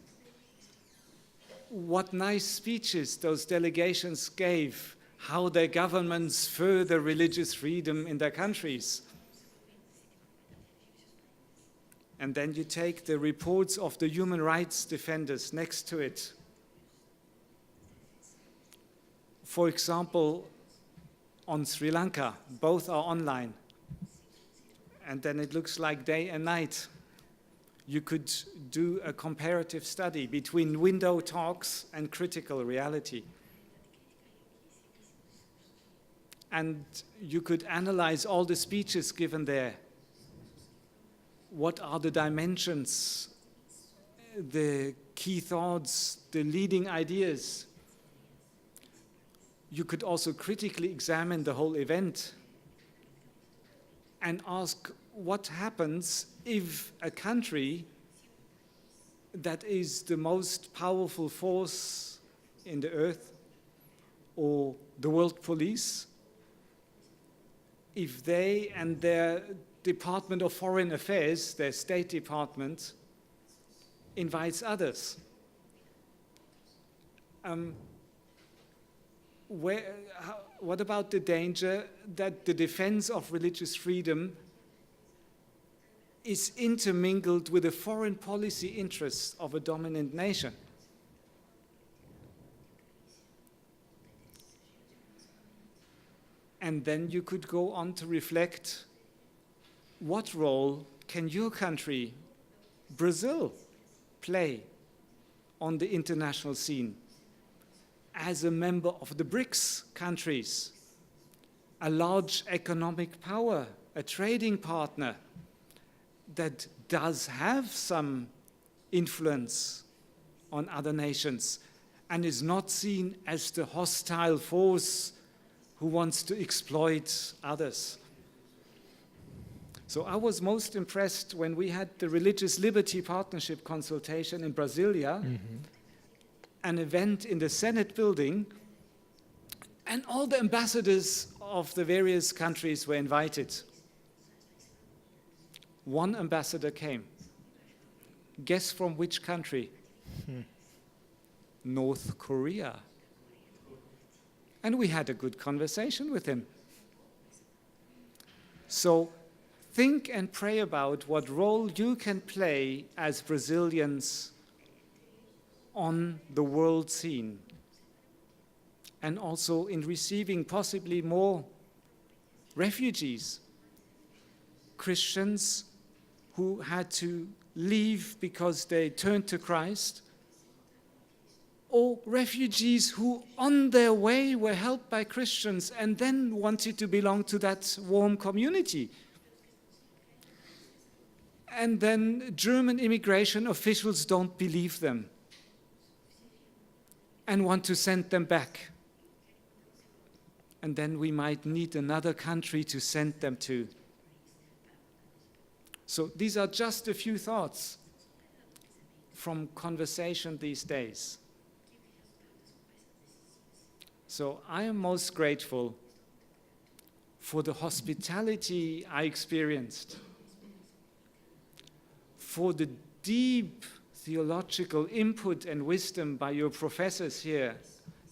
what nice speeches those delegations gave, how their governments further religious freedom in their countries. And then you take the reports of the human rights defenders next to it. For example, on Sri Lanka, both are online. And then it looks like day and night. You could do a comparative study between window talks and critical reality. And you could analyze all the speeches given there. What are the dimensions, the key thoughts, the leading ideas? You could also critically examine the whole event and ask what happens if a country that is the most powerful force in the earth, or the world police, if they and their Department of Foreign Affairs, their State Department, invites others. What about the danger that the defense of religious freedom is intermingled with the foreign policy interests of a dominant nation? And then you could go on to reflect, what role can your country, Brazil, play on the international scene as a member of the BRICS countries, a large economic power, a trading partner that does have some influence on other nations and is not seen as the hostile force who wants to exploit others. So I was most impressed when we had the Religious Liberty Partnership consultation in Brasilia, an event in the Senate building, and all the ambassadors of the various countries were invited. One ambassador came. Guess from which country? North Korea. And we had a good conversation with him. So think and pray about what role you can play as Brazilians on the world scene, and also in receiving possibly more refugees, Christians who had to leave because they turned to Christ, or refugees who on their way were helped by Christians and then wanted to belong to that warm community. And then German immigration officials don't believe them and want to send them back. And then we might need another country to send them to. So these are just a few thoughts from conversation these days. So I am most grateful for the hospitality I experienced, for the deep theological input and wisdom by your professors here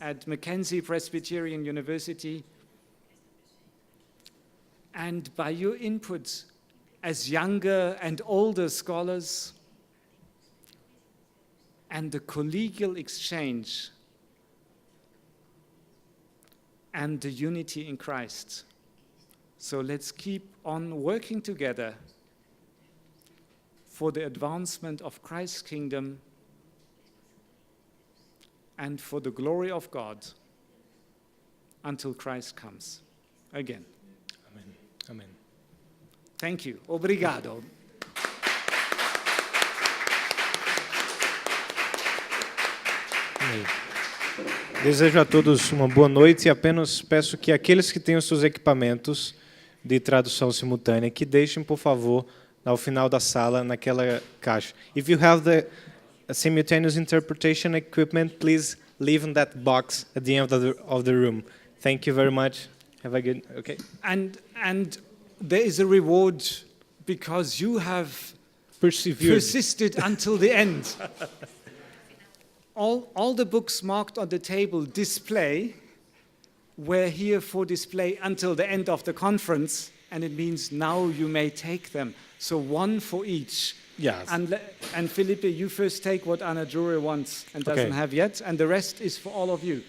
at Mackenzie Presbyterian University, and by your input as younger and older scholars, and the collegial exchange and the unity in Christ. So let's keep on working together for the advancement of Christ's kingdom and for the glory of God until Christ comes again. Amen. Amen. Thank you. Obrigado. Amém. Desejo a todos uma boa noite e apenas peço que aqueles que têm os seus equipamentos de tradução simultânea, que deixem, por favor, ao final da sala, naquela caixa. If you have the simultaneous interpretation equipment, please leave in that box at the end of the room. Thank you very much. Have a good, okay. And there is a reward because you have Persevered. persisted until the end. All the books marked on the table display were here for display until the end of the conference, and it means now you may take them. So one for each. Yes. And Felipe, you first take what Ana Jure wants and doesn't Okay. have yet, and the rest is for all of you.